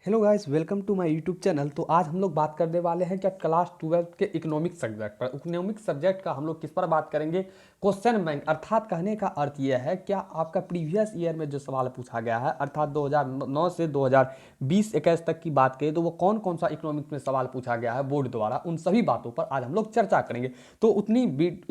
Hello guys, welcome to my YouTube channel. तो आज हम लोग बात करने वाले हैं क्या क्लास 12 के इकोनॉमिक्स सब्जेक्ट पर। इकोनॉमिक्स सब्जेक्ट का हम लोग किस पर बात करेंगे? Question bank. अर्थात कहने का अर्थ यह है क्या आपका प्रीवियस ईयर में जो सवाल पूछा गया है, अर्थात 2009 से 2020-21 तक की बात करें तो वो कौन कौन सा इकोनॉमिक्स में सवाल पूछा गया है बोर्ड द्वारा, उन सभी बातों पर आज हम लोग चर्चा करेंगे। तो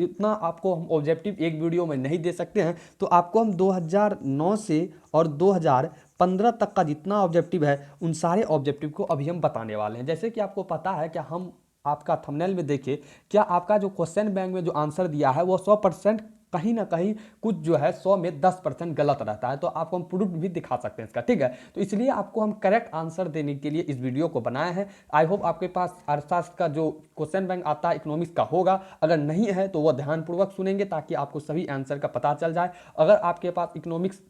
इतना आपको हम ऑब्जेक्टिव एक वीडियो में नहीं दे सकते हैं, तो आपको हम 2009 से और 2015 तक का जितना ऑब्जेक्टिव है उन सारे ऑब्जेक्टिव को अभी हम बताने वाले हैं। जैसे कि आपको पता है कि हम आपका थंबनेल में देखिए, क्या आपका जो क्वेश्चन बैंक में जो आंसर दिया है वो 100% कहीं ना कहीं कुछ जो है 100 में 10% गलत रहता है। तो आपको हम प्रूफ भी दिखा सकते हैं इसका, ठीक है। तो इसलिए आपको हम करेक्ट आंसर देने के लिए इस वीडियो को बनाए हैं। आई होप आपके पास अर्थशास्त्र का जो क्वेश्चन बैंक आता है इकोनॉमिक्स का होगा। अगर नहीं है तो वह ध्यानपूर्वक सुनेंगे ताकि आपको सभी आंसर का पता चल जाए। अगर आपके पास इकोनॉमिक्स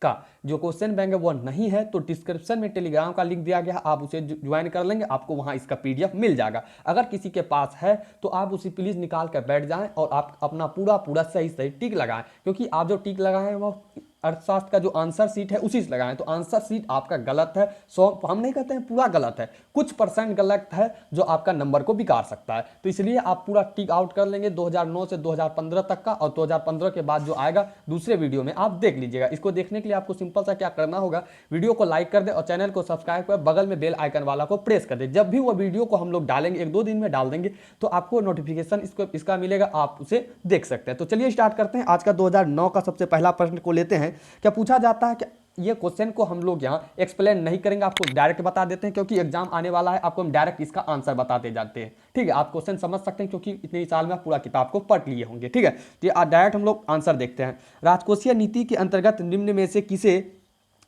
का जो क्वेश्चन बैंक है वो नहीं है तो डिस्क्रिप्शन में टेलीग्राम का लिंक दिया गया है, आप उसे ज्वाइन कर लेंगे, आपको वहां इसका पीडीएफ मिल जाएगा। अगर किसी के पास है तो आप उसे प्लीज निकाल कर बैठ जाएं और आप अपना पूरा पूरा सही सही टिक लगाएं, क्योंकि आप जो टिक लगाए हैं वो अर्थशास्त्र का जो आंसर सीट है उसी से लगाएं। तो आंसर सीट आपका गलत है, 100 हम नहीं कहते हैं पूरा गलत है, कुछ परसेंट गलत है जो आपका नंबर को बिगाड़ सकता है। तो इसलिए आप पूरा टिक आउट कर लेंगे 2009 से 2015 तक का, और 2015 के बाद जो आएगा दूसरे वीडियो में आप देख लीजिएगा। इसको देखने के लिए आपको सिंपल सा क्या करना होगा, वीडियो को लाइक कर दे और चैनल को सब्सक्राइब कर बगल में बेल आइकन वाला को प्रेस कर दे। जब भी वो वीडियो को हम लोग डालेंगे, 1-2 दिन में डाल देंगे, तो आपको नोटिफिकेशन इसका मिलेगा, आप उसे देख सकते हैं। तो चलिए स्टार्ट करते हैं। आज का 2009 का सबसे पहला प्रश्न को लेते हैं। क्या पूछा जाता है कि ये क्वेश्चन को हम लोग यहाँ एक्सप्लेन नहीं करेंगे, आपको डायरेक्ट बता देते हैं, क्योंकि एग्जाम आने वाला है, आपको हम डायरेक्ट इसका आंसर बताते जाते हैं, ठीक है। आप क्वेश्चन समझ सकते हैं क्योंकि इतने साल में आप पूरा किताब को पढ़ लिए होंगे, ठीक है। तो डायरेक्ट हम लोग आंसर देखते हैं। राजकोषीय नीति के अंतर्गत निम्न में से किसे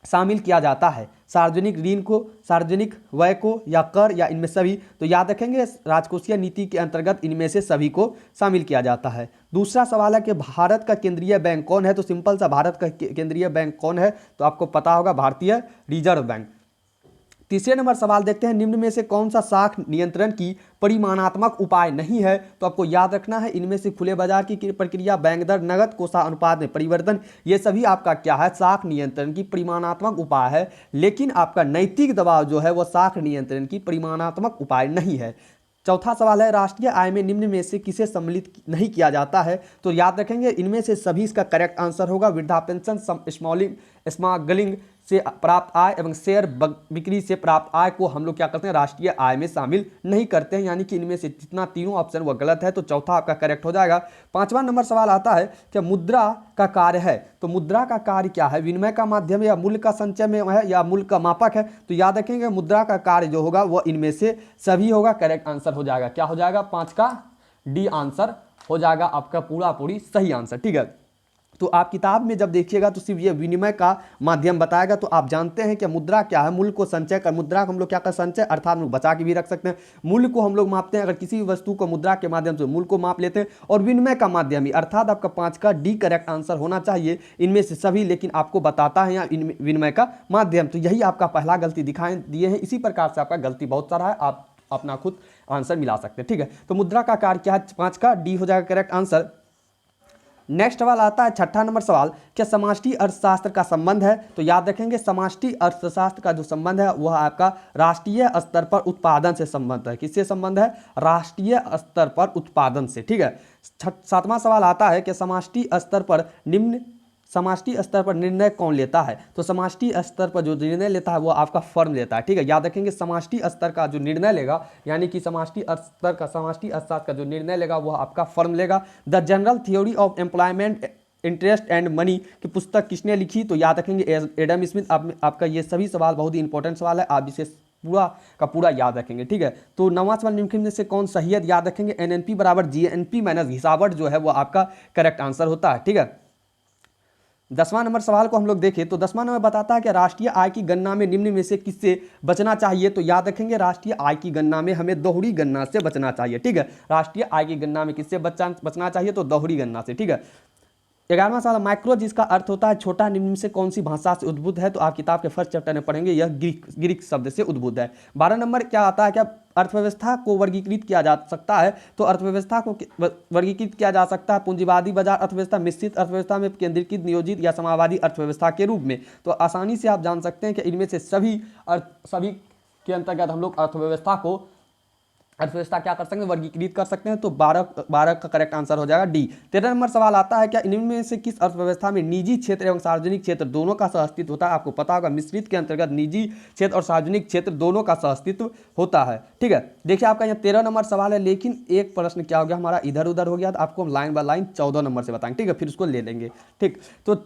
शामिल किया जाता है? सार्वजनिक ऋण को, सार्वजनिक व्यय को, या कर, या इनमें सभी? तो याद रखेंगे राजकोषीय नीति के अंतर्गत इनमें से सभी को शामिल किया जाता है। दूसरा सवाल है कि भारत का केंद्रीय बैंक कौन है? तो सिंपल सा, भारत का केंद्रीय बैंक कौन है? तो आपको पता होगा, भारतीय रिजर्व बैंक। तीसरे नंबर सवाल देखते हैं, निम्न में से कौन सा साख नियंत्रण की परिमाणात्मक उपाय नहीं है? तो आपको याद रखना है, इनमें से खुले बाजार की प्रक्रिया, बैंक दर, नगद कोषानुपात में परिवर्तन, ये सभी आपका क्या है? साख नियंत्रण की परिमाणात्मक उपाय है। लेकिन आपका नैतिक दबाव जो है वो साख नियंत्रण की परिमाणात्मक उपाय नहीं है। चौथा सवाल है, राष्ट्रीय आय में निम्न में से किसे सम्मिलित नहीं किया जाता है? तो याद रखेंगे इनमें से सभी इसका करेक्ट आंसर होगा। वृद्धा पेंशन, स्मॉगलिंग से प्राप्त आय एवं शेयर बिक्री से प्राप्त आय को हम लोग क्या करते हैं? राष्ट्रीय आय में शामिल नहीं करते हैं, यानी कि इनमें से जितना तीनों ऑप्शन वो गलत है, तो चौथा आपका करेक्ट हो जाएगा। पांचवा नंबर सवाल आता है कि मुद्रा का कार्य है, तो मुद्रा का कार्य क्या है? विनिमय का माध्यम, या मूल्य का संचय में है, या मूल्य का मापक है? तो याद रखेंगे मुद्रा का कार्य जो होगा वो इनमें से सभी होगा। करेक्ट आंसर हो जाएगा, क्या हो जाएगा? 5 का डी आंसर हो जाएगा आपका पूरा पूरी सही आंसर, ठीक है। तो आप किताब में जब देखिएगा तो सिर्फ ये विनिमय का माध्यम बताएगा। तो आप जानते हैं कि मुद्रा क्या है? मूल्य को संचय कर, मुद्रा को हम लोग क्या कर, संचय अर्थात हम लोग बचा के भी रख सकते हैं। मूल्य को हम लोग मापते हैं, अगर किसी भी वस्तु को मुद्रा के माध्यम से मूल्य को माप लेते हैं, और विनिमय का माध्यम ही, अर्थात आपका 5 का डी करेक्ट आंसर होना चाहिए इनमें से सभी, लेकिन आपको बताता है यहाँ विनिमय का माध्यम। तो यही आपका पहला गलती दिखाई दिए हैं। इसी प्रकार से आपका गलती बहुत सारा है, आप अपना खुद आंसर मिला सकते हैं, ठीक है। तो मुद्रा का कार्य क्या है? 5 का डी हो जाएगा करेक्ट आंसर। नेक्स्ट सवाल आता है, छठा नंबर सवाल, क्या समष्टि अर्थशास्त्र का संबंध है? तो याद रखेंगे समष्टि अर्थशास्त्र का जो संबंध है वह आपका राष्ट्रीय स्तर पर उत्पादन से संबंध है। किससे संबंध है? राष्ट्रीय स्तर पर उत्पादन से, ठीक है। सातवां सवाल आता है कि समष्टि स्तर पर निर्णय कौन लेता है? तो समष्टि स्तर पर जो निर्णय लेता है वो आपका फर्म लेता है, ठीक है। याद रखेंगे समष्टि स्तर का जो निर्णय लेगा, यानी कि समष्टि अर्थशास्त्र का जो निर्णय लेगा वो आपका फर्म लेगा। The general theory of employment, interest and money की पुस्तक किसने लिखी? तो याद रखेंगे एडम स्मिथ। आपका ये सभी सवाल बहुत ही इंपॉर्टेंट सवाल है, आप इसे पूरा का पूरा याद रखेंगे, ठीक है। तो 9वां सवाल, निम्न में से कौन सही है? याद रखेंगे एनएनपी बराबर जीएनपी माइनस घिसावट जो है वो आपका करेक्ट आंसर होता है, ठीक है। 10वां नंबर सवाल को हम लोग देखें तो 10वां नंबर बताता है कि राष्ट्रीय आय की गणना में निम्न में से किससे बचना चाहिए? तो याद रखेंगे राष्ट्रीय आय की गणना में हमें दोहरी गणना से बचना चाहिए, ठीक है। राष्ट्रीय आय की गणना में किससे बचना चाहिए? तो दोहरी गणना से, ठीक है। 11वां सवाल, माइक्रो जिसका अर्थ होता है छोटा, निम्न में से कौन सी भाषा से उद्भूत है? तो आप किताब के फर्स्ट चैप्टर में पढ़ेंगे, यह ग्रीक शब्द से उद्भूत है। 12 नंबर क्या आता है, क्या अर्थव्यवस्था को वर्गीकृत किया जा सकता है? तो अर्थव्यवस्था को वर्गीकृत किया जा सकता है पूंजीवादी बाजार अर्थव्यवस्था, मिश्रित अर्थव्यवस्था में केंद्रीकृत, नियोजित या समाजवादी अर्थव्यवस्था के रूप में। तो आसानी से आप जान सकते हैं कि इनमें से सभी के अंतर्गत हम लोग अर्थव्यवस्था क्या कर सकते हैं, वर्गीकृत कर सकते हैं। तो 12 का करेक्ट आंसर हो जाएगा डी। 13 नंबर सवाल आता है, क्या इनमें से किस अर्थव्यवस्था में निजी क्षेत्र एवं सार्वजनिक क्षेत्र दोनों का सहअस्तित्व होता है? आपको पता होगा मिश्रित के अंतर्गत निजी क्षेत्र और सार्वजनिक क्षेत्र दोनों का सहअस्तित्व होता है। ठीक है, देखिए आपका यहाँ 13 नंबर सवाल है, लेकिन एक प्रश्न क्या हो गया हमारा, इधर उधर हो गया, तो आपको हम लाइन बाय लाइन 14 नंबर से बताएंगे। ठीक है, फिर उसको ले लेंगे। ठीक, तो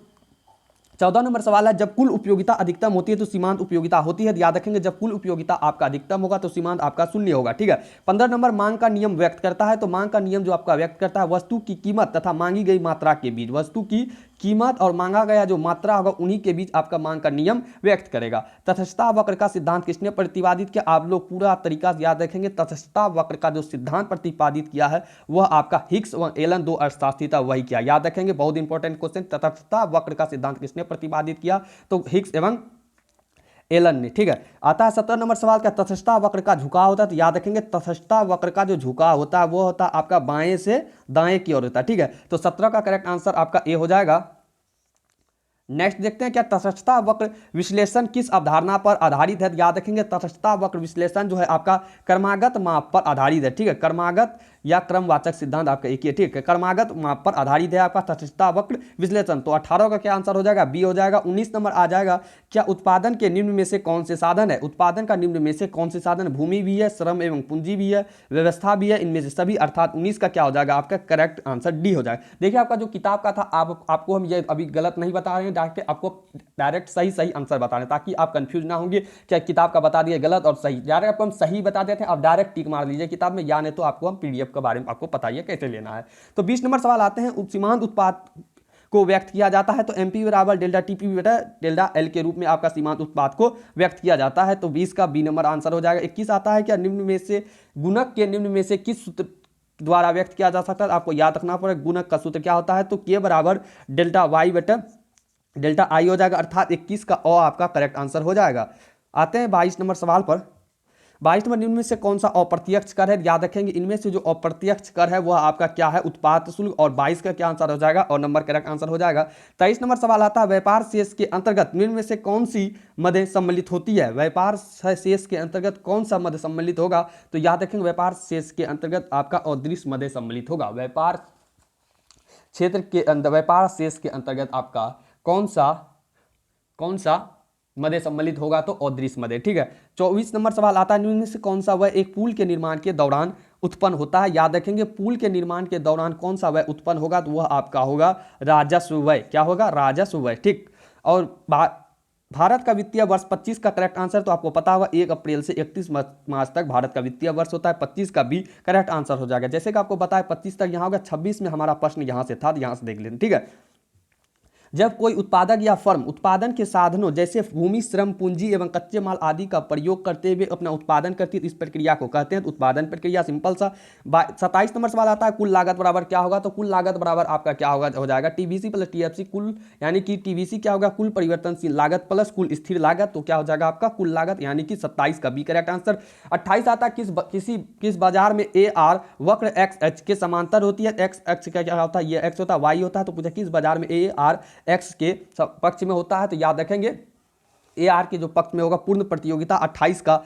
14 नंबर सवाल है, जब कुल उपयोगिता अधिकतम होती है तो सीमांत उपयोगिता होती है। याद रखेंगे, जब कुल उपयोगिता आपका अधिकतम होगा तो सीमांत आपका शून्य होगा। ठीक है। 15 नंबर, मांग का नियम व्यक्त करता है। तो मांग का नियम जो आपका व्यक्त करता है वस्तु की कीमत तथा मांगी गई मात्रा के बीच, वस्तु की कीमत और मांगा गया जो मात्रा होगा उन्हीं के बीच आपका मांग का नियम व्यक्त करेगा। तटस्थता वक्र का सिद्धांत किसने प्रतिपादित किया? आप लोग पूरा तरीका से याद रखेंगे। तटस्थता वक्र का जो सिद्धांत प्रतिपादित किया है वह आपका हिग्स व एलन, दो अर्थशास्त्री था, वही किया। याद रखेंगे, बहुत इंपॉर्टेंट क्वेश्चन। तटस्थता वक्र का सिद्धांत किसने प्रतिपादित किया? तो हिग्स एवं एलन ने। ठीक है, आता है 17 नंबर सवाल, का तटस्थता वक्र का झुकाव होता है? तो याद रखेंगे, तटस्थता वक्र का जो झुकाव होता है वो होता है आपका बाएं से दाएं की ओर होता है। ठीक है, तो 17 का करेक्ट आंसर आपका ए हो जाएगा। नेक्स्ट देखते हैं, क्या तटस्थता वक्र विश्लेषण किस अवधारणा पर आधारित है? याद रखेंगे, तटस्थता वक्र विश्लेषण जो है आपका क्रमागत माप पर आधारित है। ठीक है, क्रमागत या क्रमवाचक सिद्धांत आपका एक ही है। ठीक है, क्रमागत माप पर आधारित है आपका तटस्थता वक्र विश्लेषण। तो 18 का क्या आंसर हो जाएगा? बी हो जाएगा। 19 नंबर आ जाएगा, क्या उत्पादन के निम्न में से कौन से साधन है? उत्पादन का निम्न में से कौन से साधन? भूमि भी है, श्रम एवं पूंजी भी है, व्यवस्था भी है, इनमें से सभी, अर्थात 19 का क्या हो जाएगा आपका करेक्ट आंसर डी हो जाएगा। देखिए, आपका जो किताब का था आपको हम ये अभी गलत नहीं बता रहे हैं, आपको डायरेक्ट सही आंसर बता रहे हैं ताकि आप कंफ्यूज ना होंगे क्या किताब का बता दिए गलत और सही। डायरेक्ट आपको हम सही बता देते हैं, आप डायरेक्ट टिक मार लीजिए किताब में, या नहीं तो आपको हम पीडीएफ के बारे में आपको बताइए कैसे लेना है। तो 20 नंबर सवाल आते हैं, सीमांत उत्पाद को व्यक्त किया जाता है। तो एमपी बराबर डेल्टा टीपी बटा डेल्टा एल के रूप में आपका सीमांत उत्पाद को व्यक्त किया जाता है। तो 20 का बी नंबर आंसर हो जाएगा। 21 आता है, क्या निम्न में से गुणक के निम्न में से किस सूत्र द्वारा व्यक्त किया जा सकता है? आपको याद रखना पड़ेगा गुणक का सूत्र क्या होता है। तो के बराबर डेल्टा वाई बटा डेल्टा आई हो जाएगा, अर्थात 21 का ओ आपका करेक्ट आंसर हो जाएगा। आते हैं 22 नंबर सवाल पर। 22 नंबर, निम्न में से कौन सा अप्रत्यक्ष कर है? याद रखेंगे, इनमें से जो अप्रत्यक्ष कर है वह आपका क्या है? उत्पाद शुल्क। और 22 का क्या आंसर हो जाएगा? और नंबर करेक्ट आंसर हो जाएगा। 23 नंबर सवाल आता है, व्यापार शेष के अंतर्गत निम्न में से कौन सी मदें सम्मिलित होती है? व्यापार शेष के अंतर्गत कौन सा मद सम्मिलित होगा? तो याद रखेंगे, व्यापार शेष के अंतर्गत आपका अदृश्य मदें सम्मिलित होगा। व्यापार क्षेत्र के अंदर व्यापार शेष के अंतर्गत आपका कौन सा मदे सम्मिलित होगा? तो अदृश्य मदे। ठीक है। 24 नंबर सवाल आता है, निम्न में से कौन सा वह एक पुल के निर्माण के दौरान उत्पन्न होता है? याद रखेंगे, पुल के निर्माण के दौरान कौन सा व्यय उत्पन्न होगा? तो वह आपका होगा राजस्व व्यय। क्या होगा? राजस्व व्यय। ठीक। और भारत का वित्तीय वर्ष 25 का करेक्ट आंसर तो आपको पता होगा 1 अप्रैल से 31 मार्च तक भारत का वित्तीय वर्ष होता है। 25 का भी करेक्ट आंसर हो जाएगा। जैसे कि आपको बताया 25 तक यहाँ होगा, 26 में हमारा प्रश्न यहाँ से था, यहाँ से देख लेते। ठीक है। जब कोई उत्पादक या फर्म उत्पादन के साधनों जैसे भूमि, श्रम, पूंजी एवं कच्चे माल आदि का प्रयोग करते हुए अपना उत्पादन करती है, इस प्रक्रिया को कहते हैं उत्पादन प्रक्रिया। सिंपल सा। 27 नंबर सवाल आता है, कुल लागत बराबर क्या होगा? तो कुल लागत बराबर आपका क्या होगा? हो जाएगा टीबीसी प्लस टीएफसी कुल, यानी कि टीबीसी क्या होगा? कुल परिवर्तनशील लागत प्लस कुल स्थिर लागत। तो क्या हो जाएगा आपका कुल लागत, यानी कि 27 का बी करेक्ट आंसर। 28 आता है, किस बाजार में ए आर वक्र एक्स एच के समांतर होती है? एक्स एक्स का क्या होता है? ये एक्स होता है, वाई होता है। तो पूछा किस बाजार में ए आर एक्स के पक्ष में होता है? तो याद रखेंगे ए आर के जो पक्ष में होगा पूर्ण प्रतियोगिता। 28 का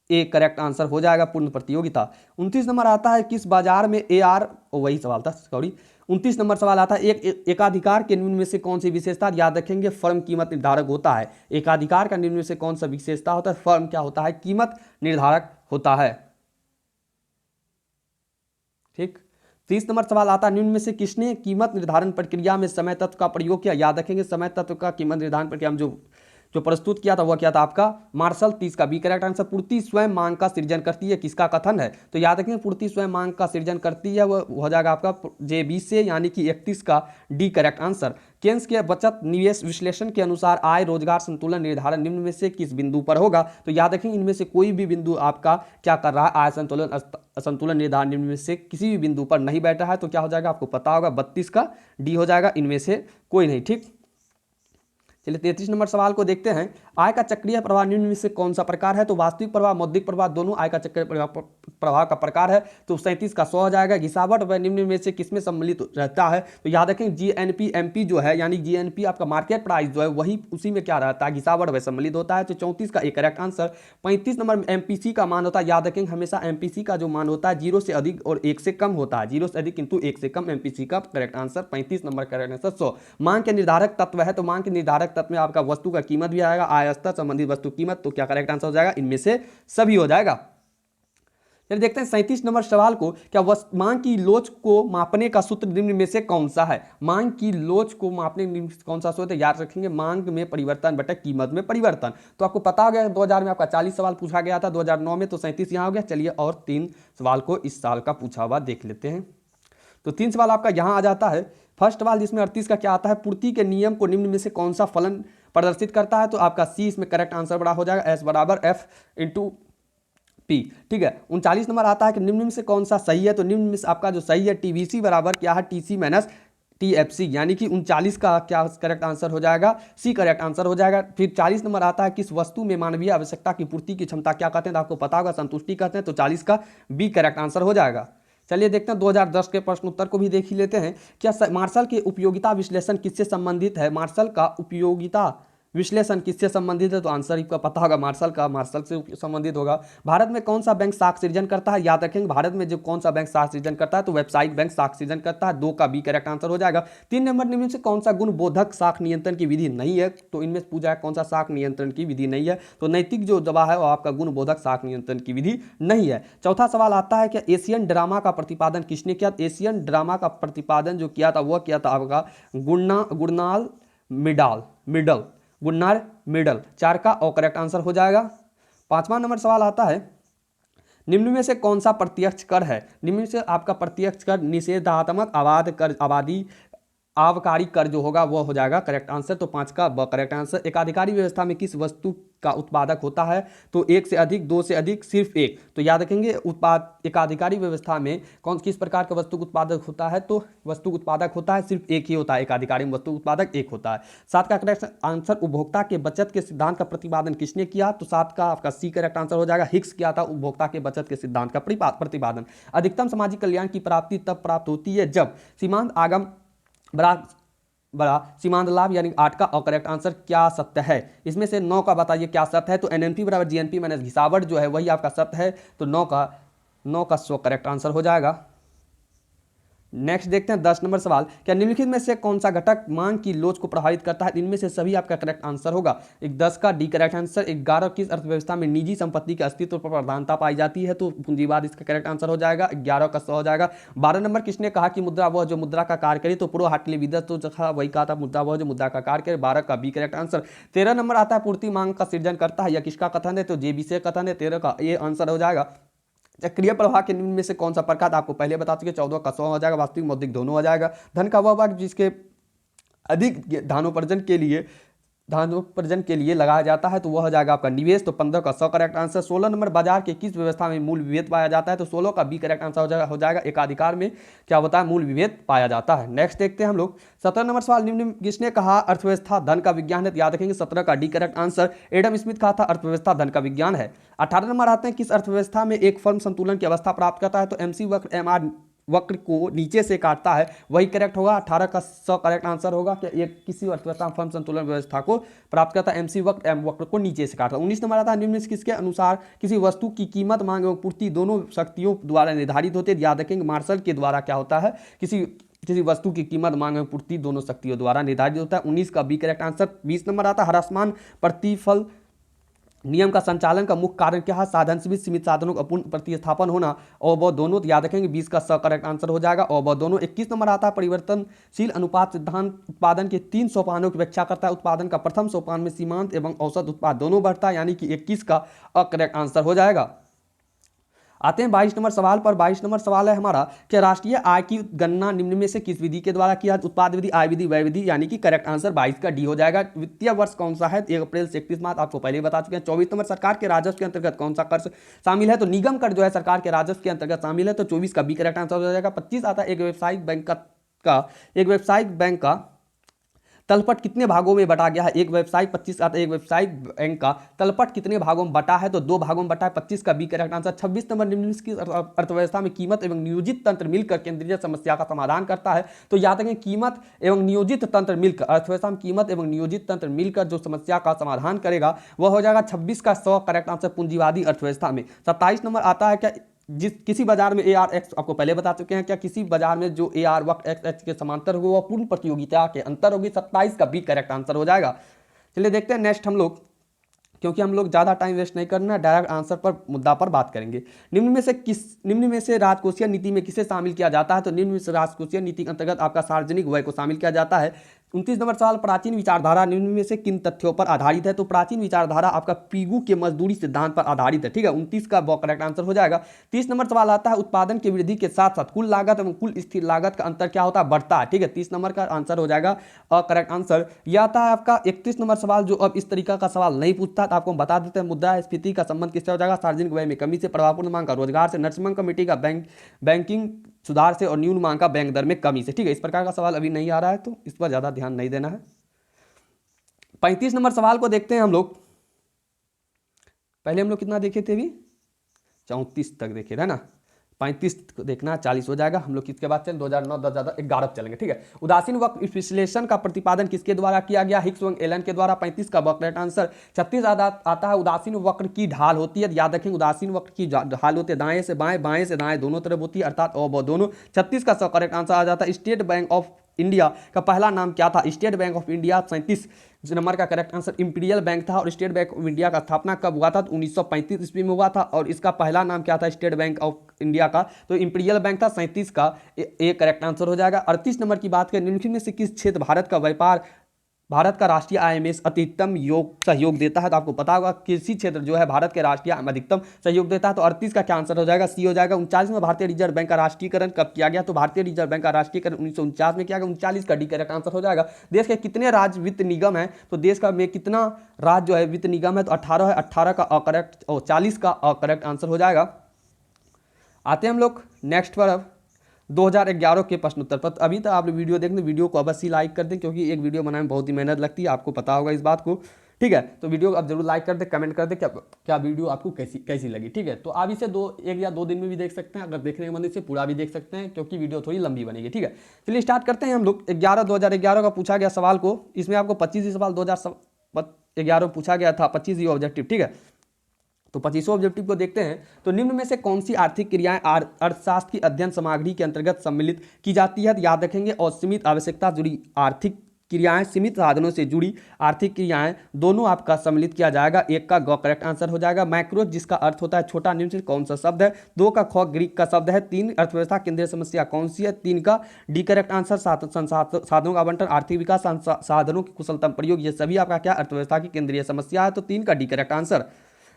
ए करेक्ट आंसर हो जाएगा, पूर्ण प्रतियोगिता। 29 नंबर आता है, किस बाजार में ए आर, वही सवाल था सॉरी। 29 नंबर सवाल आता है, एकाधिकार के निम्न में से कौन सी विशेषता? याद रखेंगे, फर्म कीमत निर्धारक होता है। एकाधिकार का निम्न में से कौन सा विशेषता होता है? फर्म क्या होता है? कीमत निर्धारक होता है। ठीक। 30 नंबर सवाल आता है, निम्न में से किसने कीमत निर्धारण प्रक्रिया में समय तत्व का प्रयोग किया? याद रखेंगे, समय तत्व का कीमत निर्धारण प्रक्रिया में जो जो प्रस्तुत किया था वह क्या था आपका मार्शल। 30 का बी करेक्ट आंसर। पूर्ति स्वयं मांग का सृजन करती है, किसका कथन है? तो याद रखेंगे पूर्ति स्वयं मांग का सृजन करती है, वह हो जाएगा आपका जे 20 से, यानी कि 31 का डी करेक्ट आंसर। केन्स के बचत निवेश विश्लेषण के अनुसार आय रोजगार संतुलन निर्धारण निम्न में से किस बिंदु पर होगा? तो याद रखेंगे इनमें से कोई भी बिंदु आपका क्या कर रहा है, आय संतुलन निर्धारण निम्न में से किसी भी बिंदु पर नहीं बैठा है। तो क्या हो जाएगा आपको पता होगा 32 का डी हो जाएगा, इनमें से कोई नहीं। ठीक, चलिए 33 नंबर सवाल को देखते हैं। आय का चक्रीय प्रवाह निम्न में से कौन सा प्रकार है? तो वास्तविक प्रवाह मौद्रिक प्रवाह दोनों आय का चक्रीय प्रवाह का प्रकार है। तो 37 का 100 हो जाएगा। घिसावट वह निम्न में से किसमें सम्मिलित रहता है? तो याद रखें जीएनपी एमपी जो है, यानी जीएनपी आपका मार्केट प्राइस जो है वही उसी में क्या रहता है, घिसावट वह सम्मिलित होता है। तो 34 का एक करेक्ट आंसर। 35 नंबर एमपीसी का मान होता है, याद रखेंगे हमेशा एमपीसी का जो मान होता है 0 से अधिक और 1 से कम होता है, 0 से अधिक किंतु 1 से कम एमपीसी का correct answer. 35 number correct answer 100। मांग के निर्धारक तत्व है, तो मांग के निर्धारक तत्व में आपका वस्तु का कीमत भी आएगा, आय स्तर संबंधित वस्तु कीमत। तो क्या करेक्ट आंसर हो जाएगा? इनमें से सभी हो जाएगा। चलिए देखते हैं 37 नंबर सवाल को। क्या मांग की लोच को मापने का सूत्र निम्न में से कौन सा है? मांग की लोच को मापने कौन सा सूत्र? याद रखेंगे मांग में परिवर्तन बटे कीमत में परिवर्तन। तो आपको पता हो गया 2000 में आपका 40 सवाल पूछा गया था, 2009 में, तो 37 यहाँ हो गया। चलिए और 3 सवाल को इस साल का पूछा हुआ देख लेते हैं। तो 3 सवाल आपका यहाँ आ जाता है। फर्स्ट सवाल जिसमें 38 का क्या आता है, पूर्ति के नियम को निम्न में से कौन सा फलन प्रदर्शित करता है? तो आपका सी इसमें करेक्ट आंसर बड़ा हो जाएगा, एस बराबर एफ इंटू पी। ठीक है, 39 नंबर आता है कि निम्न में से कौन सा सही है? तो निम्न में से आपका जो सही है टीवीसी बराबर क्या है, टीसी माइनस टीएफसी, यानी कि 39 का क्या करेक्ट आंसर हो जाएगा, सी करेक्ट आंसर हो जाएगा। फिर 40 नंबर आता है किस वस्तु में मानवीय आवश्यकता की पूर्ति की क्षमता क्या कहते हैं? तो आपको पता होगा संतुष्टि कहते हैं। तो 40 का बी करेक्ट आंसर हो जाएगा। चलिए देखते हैं 2010 के प्रश्न उत्तर को भी देख ही लेते हैं। क्या मार्शल के उपयोगिता विश्लेषण किससे संबंधित है? मार्शल का उपयोगिता विश्लेषण किससे संबंधित है? तो आंसर ही का पता होगा, मार्शल से संबंधित होगा। भारत में कौन सा बैंक साख सृजन करता है? याद रखेंगे भारत में जो कौन सा बैंक साख सृजन करता है, तो व्यावसायिक बैंक साख सृजन करता है। 2 का बी करेक्ट आंसर हो जाएगा। 3 नंबर निम्न से कौन सा गुण बोधक साख नियंत्रण की विधि नहीं है? तो इनमें पूछा है कौन सा साख नियंत्रण की विधि नहीं है? तो नैतिक जो दबाव है वो आपका गुण बोधक साख नियंत्रण की विधि नहीं है। चौथा सवाल आता है कि एशियन ड्रामा का प्रतिपादन किसने किया? एशियन ड्रामा का प्रतिपादन जो किया था वह किया था आपका गुरनाल मिडल। 4 का और करेक्ट आंसर हो जाएगा। 5वां नंबर सवाल आता है निम्न में से कौन सा प्रत्यक्ष कर है? निम्न में से आपका प्रत्यक्ष कर निषेधात्मक आबकारी कर जो होगा वह हो जाएगा करेक्ट आंसर। तो 5 का ब करेक्ट आंसर। एकाधिकारी व्यवस्था में किस वस्तु का उत्पादक होता है? तो 1 से अधिक, 2 से अधिक, सिर्फ 1। तो याद रखेंगे एकाधिकारी व्यवस्था में किस प्रकार का वस्तु उत्पादक होता है? तो वस्तु उत्पादक होता है सिर्फ 1 ही होता है, एकाधिकारी में वस्तु उत्पादक 1 होता है। 7 का करेक्ट आंसर उपभोक्ता के बचत के सिद्धांत का प्रतिपादन किसने किया? तो 7 का आपका सी करेक्ट आंसर हो जाएगा, हिक्स किया था उपभोक्ता के बचत के सिद्धांत का प्रतिपादन। अधिकतम सामाजिक कल्याण की प्राप्ति तब प्राप्त होती है जब सीमांत आगम बड़ा सीमांत लाभ, यानी 8 का और करेक्ट आंसर क्या सत्य है? इसमें से 9 का बताइए क्या सत्य है? तो एनएनपी बराबर जीएनपी माइनस घिसावट जो है वही आपका सत्य है। तो 9 का 100 करेक्ट आंसर हो जाएगा। नेक्स्ट देखते हैं 10 नंबर सवाल। क्या निम्नलिखित में से कौन सा घटक मांग की लोच को प्रभावित करता है? इनमें से सभी आपका करेक्ट आंसर होगा। 10 का डी करेक्ट आंसर। 11 किस अर्थव्यवस्था में निजी संपत्ति के अस्तित्व पर प्रधानता पाई जाती है? तो पूंजीवाद इसका करेक्ट आंसर हो जाएगा। 11 का 100 हो जाएगा। 12 नंबर किसने कहा कि मुद्रा वह जो मुद्रा का कार्य करे? तो प्रो हार्टलीविदस तो वही कहा था, मुद्रा वह जो मुद्रा का कार्य करे। 12 का बी करेक्ट आंसर। 13 नंबर आता है पूर्ति मांग का सृजन करता है, यह किसका कथन है? तो जेबीसी का कथन है। 13 का ये आंसर हो जाएगा। चक्रीय प्रवाह के निम्न में से कौन सा प्रकार आपको पहले बता चुके? 14 का 100 हो जाएगा। वास्तविक मौद्रिक दोनों हो जाएगा। धन का वह भाग जिसके अधिक धानोपार्जन के लिए लगाया जाता है, तो वह हो जाएगा आपका निवेश। तो 15 का 100 करेक्ट आंसर। 16 नंबर बाजार के किस व्यवस्था में मूल विभेद पाया जाता है? तो 16 का बी करेक्ट आंसर हो जाएगा। एकाधिकार में क्या होता है? मूल विभेद पाया जाता है। नेक्स्ट देखते हैं हम लोग 17 नंबर सवाल। निम्न किसने कहा अर्थव्यवस्था धन का विज्ञान है? याद रखेंगे 17 का D correct answer. Adam Smith कहा था अर्थव्यवस्था धन का विज्ञान है। 18 नंबर आते हैं किस अर्थव्यवस्था में एक फर्म संतुलन की अवस्था प्राप्त करता है? तो एमसी वक्र एमआर वक्र को नीचे से काटता है, वही करेक्ट होगा। 18 का 100 करेक्ट आंसर होगा कि एक किसी अर्थव्यवस्था फर्म संतुलन व्यवस्था को प्राप्त करता है, एमसी वक्र एम वक्र को नीचे से काटता है। 19 नंबर आता है निम्न किसके अनुसार किसी वस्तु की कीमत मांग एवं पूर्ति दोनों शक्तियों द्वारा निर्धारित होते हैं? याद रखेंगे मार्शल के द्वारा क्या होता है, किसी वस्तु की कीमत मांग एवं पूर्ति दोनों शक्तियों द्वारा निर्धारित होता है। 19 का बी करेक्ट आंसर। 20 नंबर आता है ह्रासमान प्रतिफल नियम का संचालन का मुख्य कारण क्या है? साधन से भी सीमित साधनों का पूर्ण प्रतिस्थापन होना, और वह दोनों, तो याद रखेंगे 20 का करेक्ट आंसर हो जाएगा। और वह दोनों 21 नंबर आता है परिवर्तनशील अनुपात सिद्धांत उत्पादन के 3 सोपानों की व्याख्या करता है। उत्पादन का प्रथम सोपान में सीमांत एवं औसत उत्पाद दोनों बढ़ता है, यानी कि 21 का करेक्ट आंसर हो जाएगा। आते हैं 22 नंबर सवाल पर। 22 नंबर सवाल है हमारा कि राष्ट्रीय आय की गणना निम्न में से किस विधि के द्वारा किया? उत्पाद विधि, आय विधि, व्यय विधि, यानी कि करेक्ट आंसर 22 का डी हो जाएगा। वित्तीय वर्ष कौन सा है? 1 अप्रैल से 31 मार्च, आपको पहले ही बता चुके हैं। 24 नंबर सरकार के राजस्व के अंतर्गत कौन सा कर शामिल है? तो निगम कर जो है सरकार के राजस्व के अंतर्गत शामिल है, तो 24 का बी करेक्ट आंसर हो जाएगा। 25 आता है एक व्यावसायिक बैंक का तलपट कितने भागों में बटा गया है? एक व्यवसायिक 25 आता है एक व्यवसायिक बैंक का तलपट कितने भागों में बटा है? तो 2 भागों में बटा है, 25 का बी करेक्ट आंसर। 26 नंबर निम्नलिखित की अर्थव्यवस्था में कीमत एवं नियोजित तंत्र मिलकर केंद्रीय समस्या का समाधान करता है। तो याद रखें कीमत एवं नियोजित तंत्र मिलकर, अर्थव्यवस्था में कीमत एवं नियोजित तंत्र मिलकर जो समस्या का समाधान करेगा वह हो जाएगा 26 का 100 करेक्ट आंसर पूंजीवादी अर्थव्यवस्था में। 27 नंबर आता है क्या किसी बाजार में ARX, आपको पहले बता चुके हैं, क्या किसी बाजार में जो AR वक्र XH के समांतर होगी वह पूर्ण प्रतियोगिता के अंतर होगी? 27 का बी करेक्ट आंसर हो जाएगा। चलिए देखते हैं नेक्स्ट हम लोग, क्योंकि हम लोग ज़्यादा टाइम वेस्ट नहीं करना, डायरेक्ट आंसर पर मुद्दा पर बात करेंगे। निम्न में से राजकोषीय नीति में किसे शामिल किया जाता है? तो निम्न में से राजकोषीय नीति के अंतर्गत आपका सार्वजनिक व्यय को शामिल किया जाता है। 29 नंबर सवाल, प्राचीन विचारधारा निम्न में से किन तथ्यों पर आधारित है? तो प्राचीन विचारधारा आपका पीगू के मजदूरी सिद्धांत पर आधारित है, ठीक है। 29 का करेक्ट आंसर हो जाएगा। 30 नंबर सवाल आता है उत्पादन की वृद्धि के साथ साथ कुल लागत एवं कुल स्थिर लागत का अंतर क्या होता है? बढ़ता है, ठीक है। 30 नंबर का आंसर हो जाएगा करेक्ट आंसर। यह आता है आपका 31 नंबर सवाल, जो अब इस तरीका का सवाल नहीं पूछता, तो आपको बता देते हैं मुद्रास्फीति का संबंध किससे हो जाएगा? सार्वजनिक व्यय में कमी से, प्रभावपूर्ण मांग का रोजगार से, नक्शमंग कमेटी का बैंकिंग सुधार से, और न्यून मांग का बैंक दर में कमी से, ठीक है। इस प्रकार का सवाल अभी नहीं आ रहा है, तो इस पर ज्यादा ध्यान नहीं देना है। 35 नंबर सवाल को देखते हैं हम लोग। पहले हम लोग कितना देखे थे? अभी 34 तक देखे थे ना, 35 को देखना, 40 हो जाएगा। हम लोग किसके बाद चलें? 2009, 10, 11 चलेंगे, ठीक है। उदासीन वक्र विश्लेषण का प्रतिपादन किसके द्वारा किया गया? हिक्स एवं एलन के द्वारा। 35 का करेक्ट आंसर। 36 आता है उदासीन वक्र की ढाल होती है, याद रखेंगे उदासीन वक्र की ढाल होती है दाएं से बाएं, बाएं से दाएं, दोनों तरफ होती है, अर्थात और दोनों। 36 का करेक्ट आंसर आ जाता है स्टेट बैंक ऑफ इंडिया का पहला नाम क्या था? State bank of India. 37 number का करेक्ट आंसर इंपीरियल बैंक था। और स्टेट बैंक ऑफ इंडिया का स्थापना कब हुआ था? तो 1935 ईस्वी में हुआ था। और इसका पहला नाम क्या था स्टेट बैंक ऑफ इंडिया का? तो इंपीरियल बैंक था। 37 का ए करेक्ट आंसर हो जाएगा। 38 नंबर की बात करें, निम्नलिखित में से किस क्षेत्र भारत का राष्ट्रीय आय में अधिकतम सहयोग देता है? तो आपको पता होगा कृषि क्षेत्र जो है भारत के राष्ट्रीय आय में अधिकतम सहयोग देता है। तो 38 का क्या आंसर हो जाएगा? सी हो जाएगा। 39 में भारतीय रिजर्व बैंक का राष्ट्रीयकरण कब किया गया? तो भारतीय रिजर्व बैंक का राष्ट्रीयकरण 1949 में किया गया। 39 का डी करेक्ट आंसर हो जाएगा। देश के कितने राज्य वित्त निगम है? तो देश का में कितना राज्य जो है वित्त निगम है? तो 18 है। 18 का अकरेक्ट और 40 का अकरेक्ट आंसर हो जाएगा। आते हैं हम लोग नेक्स्ट पर। अब 2011 के प्रश्न उत्तर पत्र। अभी तक आप लोग वीडियो देख लें, वीडियो को अवश्य लाइक कर दें, क्योंकि एक वीडियो बनाने में बहुत ही मेहनत लगती है, आपको पता होगा इस बात को, ठीक है। तो वीडियो अब जरूर लाइक कर दें, कमेंट कर दें क्या वीडियो आपको कैसी लगी, ठीक है। तो आप इसे 1 या 2 दिन में भी देख सकते हैं, अगर देखने के मन से पूरा भी देख सकते हैं, क्योंकि वीडियो थोड़ी लंबी बनेगी, ठीक है। चलिए स्टार्ट करते हैं हम लोग। 2011 का पूछा गया सवाल को, इसमें आपको 25 सवाल 2011 पूछा गया था, 25 ऑब्जेक्टिव, ठीक है। तो 25वां ऑब्जेक्टिव को देखते हैं। तो निम्न में से कौन सी आर्थिक क्रियाएं अर्थशास्त्र की अध्ययन सामग्री के अंतर्गत सम्मिलित की जाती है? याद रखेंगे और सीमित आवश्यकता जुड़ी आर्थिक क्रियाएं, सीमित साधनों से जुड़ी आर्थिक क्रियाएं, दोनों आपका सम्मिलित किया जाएगा। 1 का करेक्ट आंसर हो जाएगा। मैक्रो, जिसका अर्थ होता है छोटा, निम्न से कौन सा शब्द है? 2 का ग्रीक का शब्द है। 3 अर्थव्यवस्था केंद्रीय समस्या कौन सी है? 3 का डी करेक्ट आंसर। साधनों का आवंटन, आर्थिक विकास, साधनों की कुशलतम प्रयोग, ये सभी आपका क्या अर्थव्यवस्था की केंद्रीय समस्या है। तो 3 का डी करेक्ट आंसर।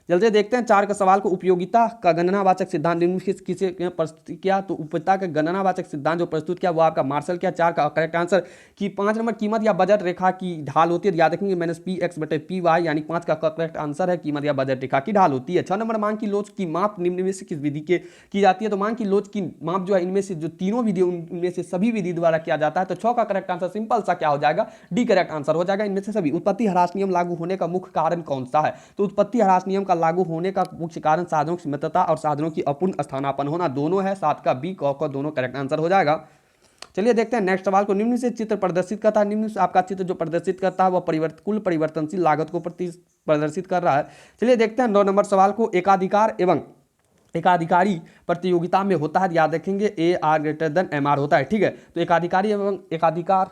जल्दी देखते हैं 4 का सवाल को। उपयोगिता का गणनावाचक सिद्धांत निम्नलिखित किसे प्रस्तुत किया? तो उपयोगिता का गणनावाचक सिद्धांत जो प्रस्तुत किया वो आपका मार्शल किया। 4 का करेक्ट आंसर। कि 5 नंबर कीमत या बजट रेखा की ढाल होती है, याद रखेंगे -PX/PY, यानी 5 का करेक्ट आंसर है कीमत या बजट रेखा की ढाल होती है। 6 नंबर मांग की लोच की माप निम्न में से किस विधि के की जाती है? तो मांग की लोच की माप जो है इनमें से जो तीनों विधि उनमें से सभी विधि द्वारा किया जाता है। तो 6 का करेक्ट आंसर सिंपल सा क्या हो जाएगा? डी करेक्ट आंसर हो जाएगा। इनमें से सभी। उत्पत्ति ह्रास नियम लागू होने का मुख्य कारण कौन सा है? तो उत्पत्ति ह्रास नियम का लागू होने का मुख्य कारण साधनों की सीमितता और साधनों की अपूर्ण स्थानापन्न होना, दोनों है। 7 का बी का दोनों करेक्ट आंसर हो जाएगा। चलिए देखते हैं नेक्स्ट सवाल को। निम्न से चित्र प्रदर्शित करता है, निम्न से आपका चित्र जो प्रदर्शित करता है वह कुल परिवर्तनशील लागत को प्रदर्शित कर रहा है। चलिए देखते हैं 9 नंबर सवाल को। एकाधिकार एवं एकाधिकारी प्रतियोगिता में होता है, याद रखेंगे AR > MR होता है, ठीक है। तो एकाधिकारी एवं एकाधिकार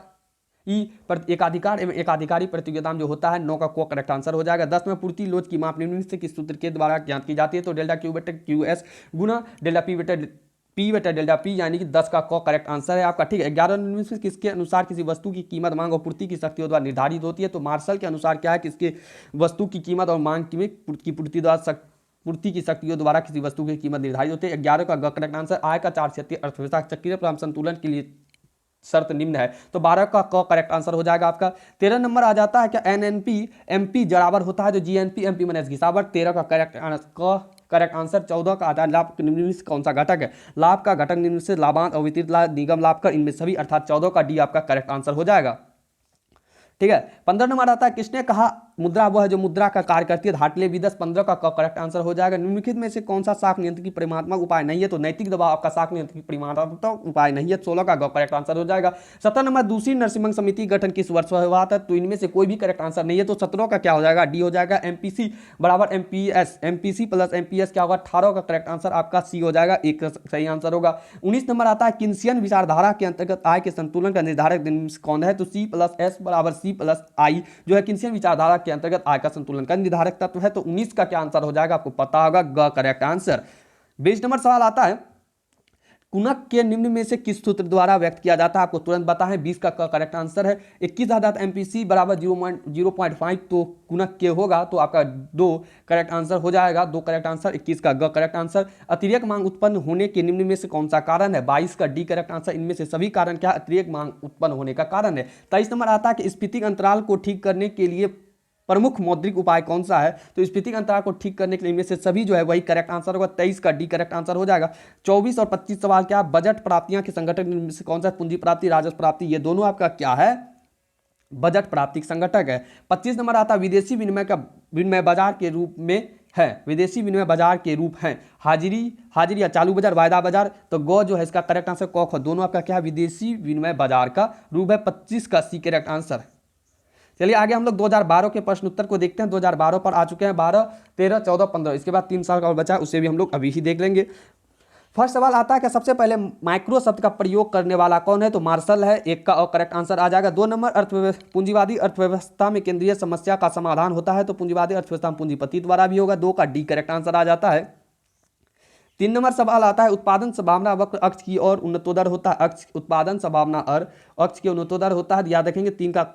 एकाधिकार एवं एकाधिकारी प्रतियोगिता में जो होता है 9 का को करेक्ट आंसर हो जाएगा। 10 में पूर्ति लोच की माप निम्न से किस सूत्र के द्वारा ज्ञात की जाती है, तो डेल्टा क्यू बटे क्यू एस गुना डेल्टा पी बटा डेल्टा पी, यानी कि 10 का क करेक्ट आंसर है आपका। ठीक है, 11 में से किसके अनुसार किसी वस्तु की कीमत मांग और पूर्ति की शक्तियों द्वारा निर्धारित होती है, तो मार्शल के अनुसार क्या है, किसके वस्तु की कीमत और मांग की पूर्ति की शक्तियों द्वारा किसी वस्तु की कीमत निर्धारित होती है। 11 का ग करेक्ट आंसर। आय का 4 अर्थव्यवस्था चक्रीय प्रभाव संतुलन के लिए शर्त निम्न है, तो 12 का क करेक्ट आंसर हो जाएगा आपका। 13 नंबर आ जाता है क्या, एनएनपी एमपी बराबर होता है जो जीएनपी एमपी माइनस घिसावट। 13 का करेक्ट आंसर। 14 का आता है लाभ निम्न में से कौन सा घटक है, लाभ का घटक निम्न से लाभांश और वितरित लाभ निगम लाभ कर इनमें सभी, अर्थात 14 का डी आपका करेक्ट आंसर हो जाएगा। ठीक है, 15 नंबर आता है किसने कहा मुद्रा वह है जो मुद्रा का कार्य करती है, धाटले विदस। 15 का करेक्ट आंसर हो जाएगा। निम्नलिखित में से कौन सा शाख नियंत्रण की परिमाणात्मक उपाय नहीं है, तो नैतिक दबाव आपका शाख नियंत्रण की परिमाणात्मक उपाय नहीं है। 16 का करेक्ट आंसर हो जाएगा। 17 नंबर दूसरी नरसिम्हा समिति गठन किस वर्ष हुआ था, तो इनमें से कोई भी करेक्ट आंसर नहीं है, तो 17 का क्या हो जाएगा, डी हो जाएगा। एमपीसी बराबर एमपीएस, एमपीसी प्लस एमपीएस क्या होगा, 18 का करेक्ट आंसर आपका सी हो जाएगा, एक सही आंसर होगा। 19 नंबर आता है किन्सियन विचारधारा के अंतर्गत आय के संतुलन का निर्धारक कौन है, तो सी प्लस एस बराबर सी प्लस आई जो है किन्सियन विचारधारा के अंतर्गत आय का संतुलन का निर्धारक तत्व है, तो 19 का क्या आंसर हो जाएगा, आपको पता होगा, ग करेक्ट आंसर। 20 नंबर सवाल आता है कुनक के निम्न में से किस सूत्र द्वारा व्यक्त किया जाता है, आपको तुरंत बताएं। 20 का करेक्ट आंसर है 21 आधात एमपीसी बराबर 0.5, तो कुनक के होगा, तो आपका 2 करेक्ट आंसर हो जाएगा। 2 करेक्ट आंसर। 21 का ग करेक्ट आंसर। अतिरिक्त मांग उत्पन्न होने के निम्न में से कौन सा कारण है, 22 का डी करेक्ट आंसर। इनमें से सभी कारण क्या अतिरिक्त मांग उत्पन्न होने का कारण है। 23 नंबर आता है कि स्फीति अंतराल को ठीक करने के लिए प्रमुख मौद्रिक उपाय कौन सा है, तो स्फीति अंतराल को ठीक करने के लिए इनमें से सभी जो है वही करेक्ट आंसर होगा। 23 का डी करेक्ट आंसर हो जाएगा। 24 और 25 सवाल क्या, बजट प्राप्तियां के संगठन में से कौन सा, पूंजी प्राप्ति राजस्व प्राप्ति, ये दोनों आपका क्या है, बजट प्राप्ति संगठक है। 25 नंबर आता है विदेशी विनिमय बाजार के रूप में है, विदेशी विनिमय बाजार के रूप है हाजिरी या चालू बाजार, वायदा बाजार, तो गो जो है इसका करेक्ट आंसर कॉक, दोनों आपका क्या है, विदेशी विनिमय बाजार का रूप है। 25 का सी करेक्ट आंसर। चलिए आगे हम लोग 2012 के प्रश्न उत्तर को देखते हैं। 2012 पर आ चुके हैं 12, 13, 14, 15, इसके बाद 3 साल का और बचा है, उसे भी हम लोग अभी ही देख लेंगे। फर्स्ट सवाल आता है कि सबसे पहले माइक्रो शब्द का प्रयोग करने वाला कौन है, तो मार्शल है, 1 का और करेक्ट आंसर आ जाएगा। 2 नंबर पूंजीवादी अर्थव्यवस्था में केंद्रीय समस्या का समाधान होता है, तो पूंजीवादी अर्थव्यवस्था में पूंजीपति द्वारा भी होगा। 2 का डी करेक्ट आंसर आ जाता है। 3 नंबर सवाल आता है उत्पादन संभावना वक्र अक्ष की ओर उन्नतोदर होता है, उत्पादन संभावना अक्ष की उन्नतोदर होता है, याद रखेंगे। 3 का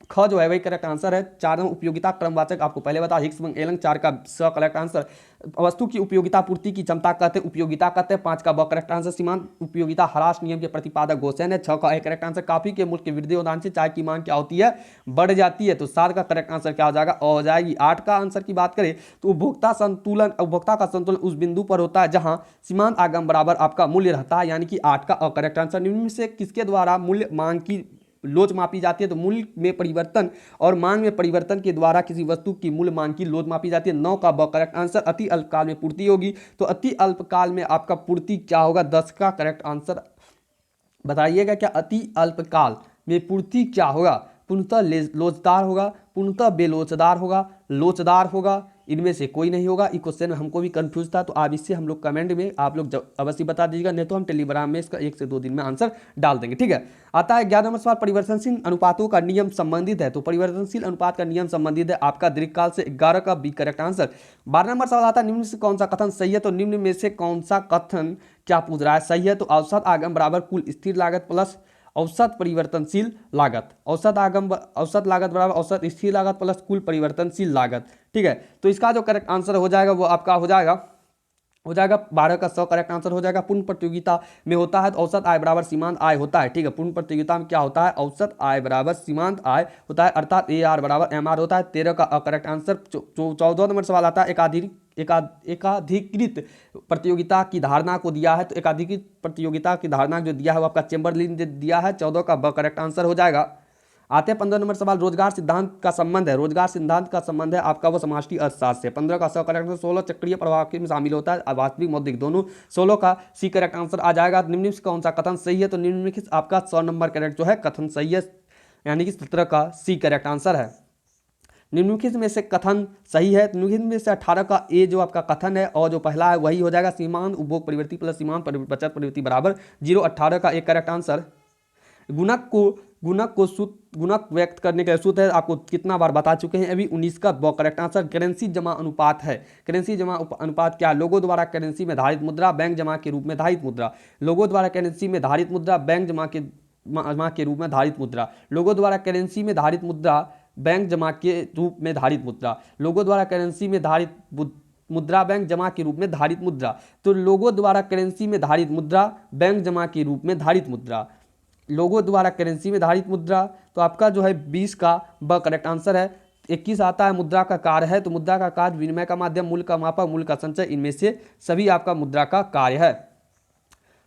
ख जो है वही करेक्ट आंसर है। 4 उपयोगिता क्रमवाचक आपको पहले बता हिग्स एलंग। 4 का स करेक्ट आंसर। वस्तु की उपयोगिता पूर्ति की क्षमता कहते हैं उपयोगिता कहते हैं। 5 का ब करेक्ट आंसर। सीमांत उपयोगिता ह्रास नियम के प्रतिपादक गोसेन है। 6 का ए करेक्ट आंसर। काफी के मूल्य की वृद्धि होने से चाय की मांग क्या होती है, बढ़ जाती है, तो 7 का करेक्ट आंसर क्या हो जाएगा, हो जाएगी। 8 का आंसर की बात करें तो उपभोक्ता का संतुलन उस बिंदु पर होता है जहां सीमांत आगम बराबर आपका मूल्य रहता है, यानी कि 8 का करेक्ट आंसर। निम्न में से किसके द्वारा मूल्य मांग की लोच मापी जाती है, तो मूल्य में परिवर्तन और मांग में परिवर्तन के द्वारा किसी वस्तु की मूल्य मांग की लोच मापी जाती है। 9 का ब करेक्ट आंसर। अति अल्पकाल में पूर्ति होगी, तो अति अल्पकाल में आपका पूर्ति क्या होगा, 10 का करेक्ट आंसर बताइएगा। क्या अति अल्पकाल में पूर्ति क्या होगा, पूर्णतः लोचदार होगा, पूर्णतः बेलोचदार होगा, लोचदार होगा, इनमें से कोई नहीं होगा। इस क्वेश्चन में हमको भी कंफ्यूज था, तो आप इससे हम लोग कमेंट में आप लोग अवश्य बता दीजिएगा, नहीं तो हम टेलीग्राम में इसका 1 से 2 दिन में आंसर डाल देंगे। ठीक है, आता है 11 नंबर सवाल परिवर्तनशील अनुपातों का नियम संबंधित है, तो परिवर्तनशील अनुपात का नियम संबंधित है आपका दीर्घकाल से। 11 का बी करेक्ट आंसर। 12 नंबर सवाल आता है निम्न से कौन सा कथन सही है, तो निम्न में से कौन सा कथन क्या पूछ रहा है, सही है, तो औसत आगम बराबर कुल स्थिर लागत प्लस औसत परिवर्तनशील लागत। औसत लागत बराबर औसत स्थिर लागत प्लस कुल परिवर्तनशील लागत। ठीक है, तो इसका जो करेक्ट आंसर हो जाएगा वो आपका हो जाएगा 12 का 100 करेक्ट आंसर हो जाएगा। पूर्ण प्रतियोगिता में होता है तो औसत आय बराबर सीमांत आय होता है। ठीक है, पूर्ण प्रतियोगिता में क्या होता है, औसत आय बराबर सीमांत आय होता है, अर्थात AR बराबर MR होता है। 13 का करेक्ट आंसर। 14 नंबर सवाल आता है एकाधिकृत प्रतियोगिता की धारणा को दिया है, तो एकाधिकृत प्रतियोगिता की धारणा जो दिया है वो आपका चेम्बरलिन ने दिया है। 14 का ब करेक्ट आंसर हो जाएगा। आते हैं 15 नंबर सवाल रोजगार सिद्धांत का संबंध है, रोजगार सिद्धांत का संबंध है आपका वो समष्टि अर्थशास्त्र से। 15 का 100 करेक्ट आंसर। 16 चक्रीय प्रभाव में शामिल होता है, वास्तविक मौद्रिक दोनों। 16 का सी करेक्ट आंसर आ जाएगा। निम्नलिखित कौन सा कथन सही है, तो निम्नलिखित आपका 100 नंबर करेक्ट जो है कथन सही है, यानी कि 17 का सी करेक्ट आंसर है। निम्नलिखित में से कथन सही है, निम्नलिखित में से 18 का ए जो आपका कथन है और जो पहला है वही हो जाएगा, सीमांत उपभोग प्रवृत्ति प्लस सीमांत बचत प्रवृत्ति बराबर 0। 18 का एक करेक्ट आंसर। गुणक को गुणक व्यक्त करने का सूत्र है, आपको कितना बार बता चुके हैं अभी। 19 का ब करेक्ट आंसर। करेंसी जमा अनुपात है। करेंसी जमा अनुपात क्या है? लोगों द्वारा करेंसी में धारित मुद्रा बैंक जमा के रूप में धारित मुद्रा। लोगों द्वारा करेंसी में धारित मुद्रा बैंक जमा के रूप में धारित मुद्रा। लोगों द्वारा करेंसी में धारित मुद्रा बैंक जमा के रूप में धारित मुद्रा। लोगों द्वारा करेंसी में धारित मुद्रा बैंक जमा के रूप में धारित मुद्रा। तो लोगों द्वारा करेंसी में धारित मुद्रा बैंक जमा के रूप में धारित मुद्रा। लोगों द्वारा करेंसी में धारित मुद्रा, तो आपका जो है 20 का ब करेक्ट आंसर है। 21 आता है मुद्रा का कार्य है, तो मुद्रा का कार्य विनिमय का माध्यम, मूल्य का मापक, मूल्य का संचय, इनमें से सभी आपका मुद्रा का कार्य है।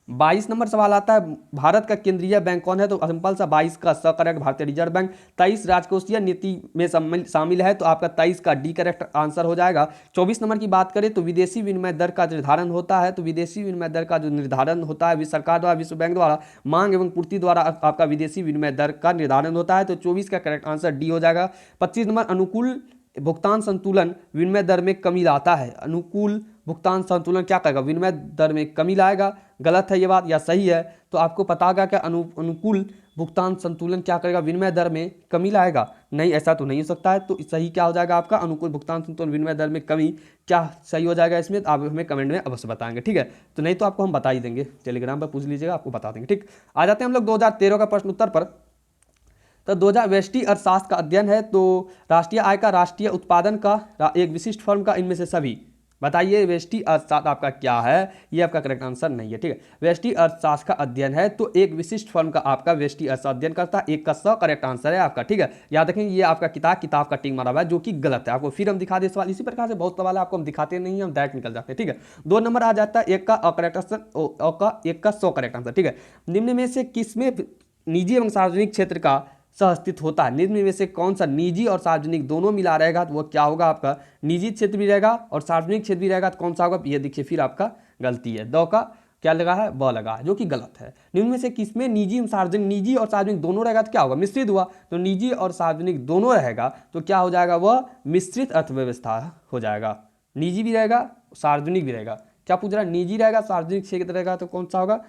22 नंबर सवाल आता है भारत का केंद्रीय बैंक कौन है? तो सिंपल सा 22 का स करेक्ट भारतीय रिजर्व बैंक। 23 राजकोषीय नीति में शामिल है, तो आपका 23 का डी करेक्ट आंसर हो जाएगा। 24 नंबर की बात करें तो विदेशी विनिमय दर का निर्धारण होता है, तो विदेशी विनिमय दर का जो निर्धारण होता है सरकार द्वारा, विश्व बैंक द्वारा, मांग एवं पूर्ति द्वारा आपका विदेशी विनिमय दर का निर्धारण होता है, तो 24 का करेक्ट आंसर डी हो जाएगा। 25 नंबर अनुकूल भुगतान संतुलन विनिमय दर में कमी लाता है। अनुकूल भुगतान संतुलन क्या करेगा? विनिमय दर में कमी लाएगा। गलत है ये बात या सही है? तो आपको पता होगा कि अनुकूल भुगतान संतुलन क्या करेगा? विनिमय दर में कमी लाएगा। नहीं, ऐसा तो नहीं हो सकता है। तो सही क्या हो जाएगा आपका? अनुकूल भुगतान संतुलन विनिमय दर में कमी क्या सही हो जाएगा इसमें? तो आप हमें कमेंट में अवश्य बताएंगे, ठीक है। तो नहीं तो आपको हम बता ही देंगे, टेलीग्राम पर पूछ लीजिएगा, आपको बता देंगे, ठीक। आ जाते हैं हम लोग 2013 का प्रश्न उत्तर पर। तो 2000 व्यष्टि अर्थशास्त्र का अध्ययन है, तो राष्ट्रीय आय का, राष्ट्रीय उत्पादन का, एक विशिष्ट फर्म का, इनमें से सभी बताइए। व्यष्टि अर्थशास्त्र आपका क्या है? ये आपका करेक्ट आंसर नहीं है, ठीक है। व्यष्टि अर्थशास्त्र का अध्ययन है, तो एक विशिष्ट फर्म का आपका व्यष्टि अर्थशास्त्र अध्ययन करता है। 1 का स करेक्ट आंसर है आपका, ठीक है। याद रखें ये आपका किताब का टिक मारा हुआ है, जो कि गलत है। आपको फिर हम दिखा दे सवाल, इसी प्रकार से बहुत सवाल आपको हम दिखाते नहीं, हम डायरेक्ट निकल जाते हैं, ठीक है। 2 नंबर आ जाता है 1 का अकरेक्ट आंसर, 1 का 100 करेक्ट आंसर, ठीक है। निम्न में से किसमें निजी एवं सार्वजनिक क्षेत्र का सहअस्तित्व होता है? निम्न में से कौन सा निजी और सार्वजनिक दोनों मिला रहेगा? तो वो क्या होगा आपका? निजी क्षेत्र भी रहेगा और सार्वजनिक क्षेत्र भी रहेगा, तो कौन सा होगा? ये देखिए फिर आपका गलती है। 2 का क्या लगा है? ब लगा है, जो कि गलत है। निम्न में से किसमें निजी और सार्वजनिक दोनों रहेगा, तो क्या होगा? मिश्रित हुआ। तो निजी और सार्वजनिक दोनों रहेगा, तो क्या हो जाएगा? वह मिश्रित अर्थव्यवस्था हो जाएगा। निजी भी रहेगा, सार्वजनिक भी रहेगा। क्या पूछ रहा है? निजी रहेगा, सार्वजनिक क्षेत्र रहेगा, तो कौन सा होगा?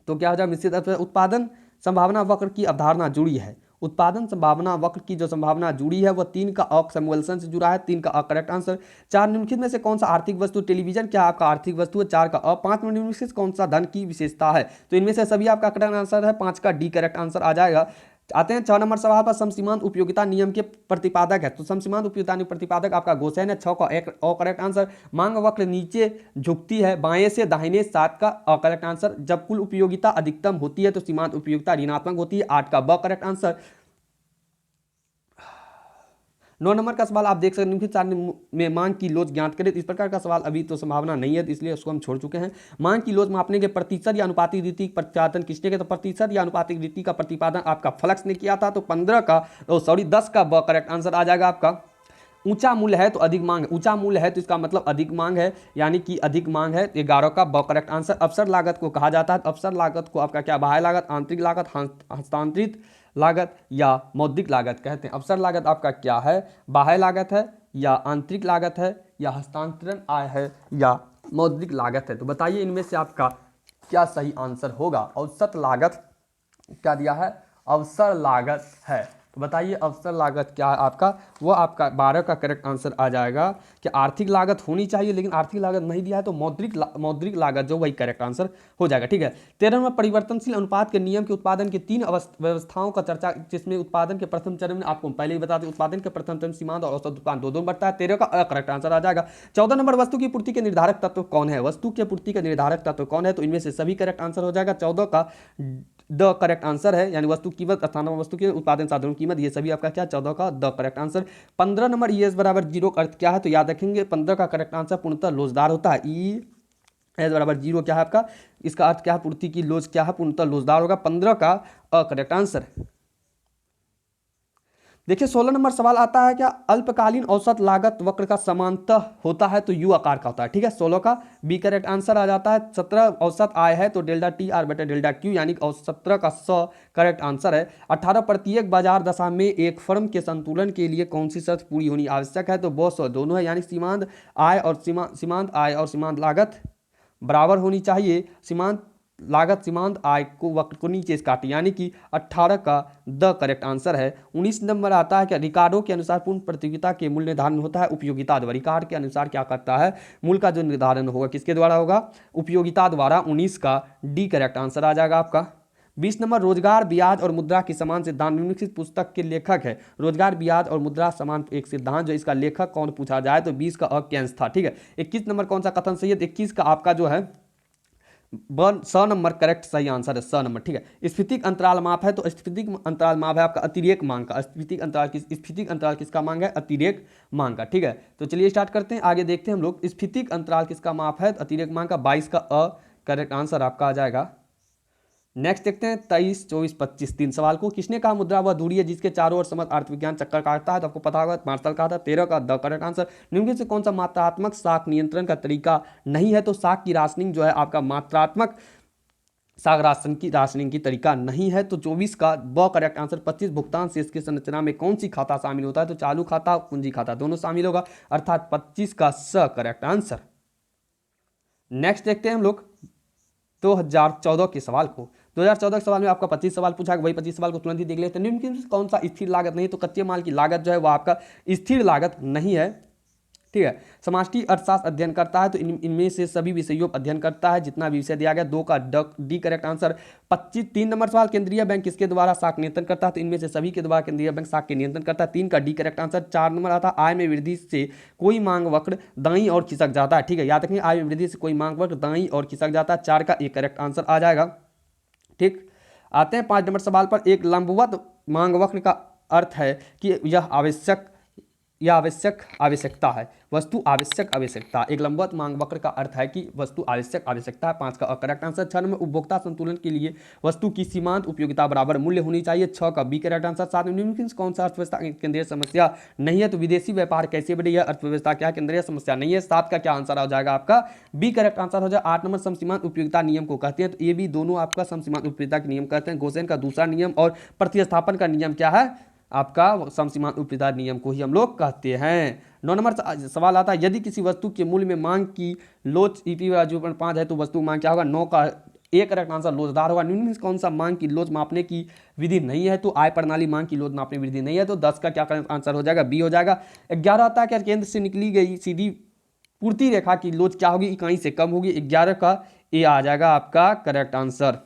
तो क्या हो जाएगा? मिश्रित अर्थव्यवस्था। उत्पादन संभावना वक्र की अवधारणा जुड़ी है। उत्पादन संभावना वक्र की जो संभावना जुड़ी है वह 3 का अ सैमुअल्सन से जुड़ा है। 3 का अ करेक्ट आंसर। 4 निम्नलिखित में से कौन सा आर्थिक वस्तु? टेलीविजन क्या आपका आर्थिक वस्तु है? 4 का अ। 5 में निम्नलिखित कौन सा धन की विशेषता है? तो इनमें से सभी आपका करेक्ट आंसर है। 5 का डी करेक्ट आंसर आ जाएगा। आते हैं 6 नंबर सवाल पर। समसीमांत उपयोगिता नियम के प्रतिपादक है, तो समसीमांत उपयोगिता प्रतिपादक आपका गोसेन है। 6 का एक करेक्ट आंसर। मांग वक्र नीचे झुकती है बाएं से दाहिने, 7 का करेक्ट आंसर। जब कुल उपयोगिता अधिकतम होती है तो सीमांत उपयोगिता ऋणात्मक होती है। 8 का ब करेक्ट आंसर। 9 नंबर का सवाल आप देख सकते हैं, निम्नलिखित सारणी में मांग की लोच ज्ञात करें। इस प्रकार का सवाल अभी तो संभावना नहीं है, तो इसलिए उसको हम छोड़ चुके हैं। मांग की लोच मापने के प्रतिशत या अनुपातिक रीति प्रतिपादन किसने किया? तो प्रतिशत या अनुपातिक रीति का प्रतिपादन आपका फ्लक्स ने किया था। तो 10 का ब करेक्ट आंसर आ जाएगा आपका। ऊंचा मूल्य है तो अधिक मांग है। ऊंचा मूल्य है तो इसका मतलब अधिक मांग है, यानी कि अधिक मांग है। 11 का ब करेक्ट आंसर। अवसर लागत को कहा जाता है, अवसर लागत को आपका क्या? बाह्य लागत, आंतरिक लागत, हस्तांतरित लागत या मौद्रिक लागत कहते हैं। अवसर लागत आपका क्या है? बाह्य लागत है या आंतरिक लागत है या हस्तांतरण आय है या मौद्रिक लागत है? तो बताइए इनमें से आपका क्या सही आंसर होगा? औसत लागत क्या दिया है? अवसर लागत है। तो बताइए अवसर लागत क्या है आपका? वो आपका 12 का करेक्ट आंसर आ जाएगा कि आर्थिक लागत होनी चाहिए, लेकिन आर्थिक लागत नहीं दिया है, तो मौद्रिक लागत जो वही करेक्ट आंसर हो जाएगा, ठीक है। 13 में परिवर्तनशील अनुपात के नियम के उत्पादन के 3 व्यवस्थाओं का चर्चा, जिसमें उत्पादन के प्रथम चरण में आपको पहले ही बता दें, उत्पादन के प्रथम चरण सीमांत और औसत उत्पादन दो बढ़ता है। 13 का करेक्ट आंसर आ जाएगा। 14 नंबर वस्तु की पूर्ति के निर्धारक तत्व कौन है? वस्तु की पूर्ति के निर्धारक तत्व कौन है? तो इनमें से सभी करेक्ट आंसर हो जाएगा। 14 का द करेक्ट आंसर है, यानी वस्तु कीमत, स्थान वस्तु की उत्पादन साधन कीमत, ये सभी आपका क्या? 14 का the correct answer. 15 number ES बराबर 0 का अर्थ क्या है? तो याद रखेंगे 15 का करेक्ट आंसर पूर्णतः लोचदार होता है। ES बराबर 0 क्या है आपका? इसका अर्थ क्या है? पूर्ति की लोच क्या है? पूर्णतः लोचदार होगा। 15 का करेक्ट आंसर। देखिए 16 नंबर सवाल आता है, क्या अल्पकालीन औसत लागत वक्र का समांतर होता है? तो यू आकार का होता है, ठीक है। 16 का बी करेक्ट आंसर आ जाता है। 17 औसत आय है तो डेल्टा TR बटे डेल्टा Q, यानी 17 का 100 करेक्ट आंसर है। 18 प्रत्येक बाजार दशा में एक फर्म के संतुलन के लिए कौन सी शर्त पूरी होनी आवश्यक है? तो बहुत दोनों है, यानी सीमांत आय और सीमांत लागत बराबर होनी चाहिए। सीमांत लागत सीमांत आय को वक्र को नीचे से काटे, यानी कि 18 का द करेक्ट आंसर है। 19 नंबर आता है कि रिकार्डो के अनुसार पूर्ण प्रतियोगिता के मूल्य निर्धारण होता है उपयोगिता द्वारा। रिकार्ड के अनुसार क्या करता है, मूल्य का जो निर्धारण होगा किसके द्वारा होगा, उपयोगिता द्वारा। 19 का डी करेक्ट आंसर आ जाएगा आपका। 20 नंबर रोजगार ब्याज और मुद्रा के समान सिद्धांत निम्नलिखित पुस्तक के लेखक है। रोजगार ब्याज और मुद्रा समान एक सिद्धांत, जो इसका लेखक कौन पूछा जाए तो 20 का केन्स था, ठीक है। 21 नंबर कौन सा कथन सही है, 21 का आपका जो है 100 नंबर करेक्ट सही आंसर है, 100 नंबर, ठीक है। स्फीतिक अंतराल माप है, तो स्फीतिक अंतराल माप है आपका अतिरेक मांग का। स्फीतिक अंतराल किसका मांग है, अतिरेक मांग का, ठीक है। तो चलिए स्टार्ट करते हैं, आगे देखते हैं हम लोग। स्फीतिक अंतराल किसका माप है, अतिरेक मांग का। 22 का करेक्ट आंसर आपका आ जाएगा। नेक्स्ट देखते हैं 23, 24, 25 तीन सवाल को। किसने कहा मुद्रा वह दूरी है जिसके चारों ओर समग्र अर्थविज्ञान चक्कर काटता है, तो आपको पता होगा मार्शल कहा था। 13 का द करेक्ट आंसर। निम्नलिखित से कौन सा मात्रात्मक शाख नियंत्रण का तरीका नहीं है, तो शाख की राशनिंग जो है आपका मात्रात्मक शाख राशनिंग की तरीका नहीं है, तो 24 का ब करेक्ट आंसर। 25 भुगतान शेष की संरचना में कौन सी खाता शामिल होता है, तो चालू खाता पूंजी खाता दोनों शामिल होगा, अर्थात 25 का स करेक्ट आंसर। नेक्स्ट देखते हैं हम लोग 2014 के सवाल को। 2014 के सवाल में आपका 25 सवाल पूछा, वही 25 सवाल को तुरंत ही देख लेते हैं। निम्नलिखित में कौन सा स्थिर लागत नहीं, तो कच्चे माल की लागत जो है वो आपका स्थिर लागत नहीं है, ठीक है। समष्टि अर्थशास्त्र अध्ययन करता है, तो इनमें से सभी विषयों पर अध्ययन करता है जितना भी विषय दिया गया। 2 का डी करेक्ट आंसर। 3 नंबर सवाल केंद्रीय बैंक किसके द्वारा शाख नियंत्रण करता है, तो इनमें से सभी के द्वारा केंद्रीय बैंक शाख के नियंत्रण करता है। 3 का डी करेक्ट आंसर। 4 नंबर आता है आय में वृद्धि से कोई मांग वक्र दाईं और खिसक जाता है, ठीक है। याद रखेंगे आय में वृद्धि से कोई मांग वक्र दाईं और खिसक जाता है। 4 का एक करेक्ट आंसर आ जाएगा, ठीक। आते हैं 5 नंबर सवाल पर। एक लंबवत मांग वक्र का अर्थ है कि यह आवश्यकता है, वस्तु आवश्यक आवश्यकता। एक लंबवत मांग वक्र का अर्थ है कि वस्तु आवश्यक आवश्यकता है। 5 का करेक्ट आंसर। 6 नंबर उपभोक्ता संतुलन के लिए वस्तु की सीमांत उपयोगिता बराबर मूल्य होनी चाहिए। 6 का बी करेक्ट आंसर। 7 में निम्नलिखित में कौन सा अर्थव्यवस्था की केंद्रीय समस्या नहीं है, तो विदेशी व्यापार कैसे बढ़े, यह अर्थव्यवस्था क्या केंद्रीय समस्या नहीं है। 7 का क्या आंसर आ जाएगा आपका, बी करेक्ट आंसर हो जाए। 8 नंबर समसीमांत उपयोगिता नियम को कहते हैं, तो ये भी दोनों आपका समसीमांत उपयोगिता के नियम कहते हैं। गोसेन का दूसरा नियम और प्रतिस्थापन का नियम क्या है, आपका समसीमांत उपयोगिता नियम को ही हम लोग कहते हैं। 9 नंबर सवाल आता है, यदि किसी वस्तु के मूल्य में मांग की लोच EP/5 है, तो वस्तु मांग क्या होगा। 9 का एक करेक्ट आंसर लोचदार होगा। निम्न में कौन सा मांग की लोच मापने की विधि नहीं है, तो आय प्रणाली मांग की लोच मापने विधि नहीं है, तो 10 का क्या आंसर हो जाएगा, बी हो जाएगा। 11 आता है क्या केंद्र से निकली गई सीधी पूर्ति रेखा की लोच क्या होगी, इकाई से कम होगी। 11 का ए आ जाएगा आपका करेक्ट आंसर।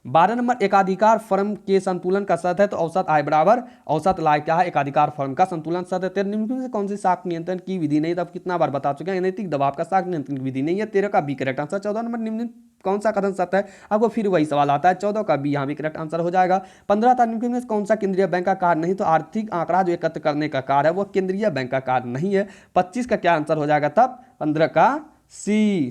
12 नंबर एकाधिकार फर्म के संतुलन का शर्त है, तो औसत आय बराबर औसत लाभ क्या है, एकाधिकार फर्म का संतुलन शर्त है। 13 निम्नलिखित से कौन सी शाख नियंत्रण की विधि नहीं, तब कितना बार बता चुके हैं, अनैतिक दबाव का शाख नियंत्रण की विधि नहीं है। 13 का बी करेक्ट आंसर। 14 नंबर निम्नलिखित कौन सा कथन सत्य है, आपको फिर वही सवाल आता है। 14 का बी यहाँ भी करेक्ट आंसर हो जाएगा। 15 था निम्नलिखित में कौन सा केंद्रीय बैंक का कार्य नहीं, तो आर्थिक आंकड़ा जो एकत्र करने का कार्य है वो केंद्रीय बैंक का कार्य नहीं है। 25 का क्या आंसर हो जाएगा तब, 15 का सी,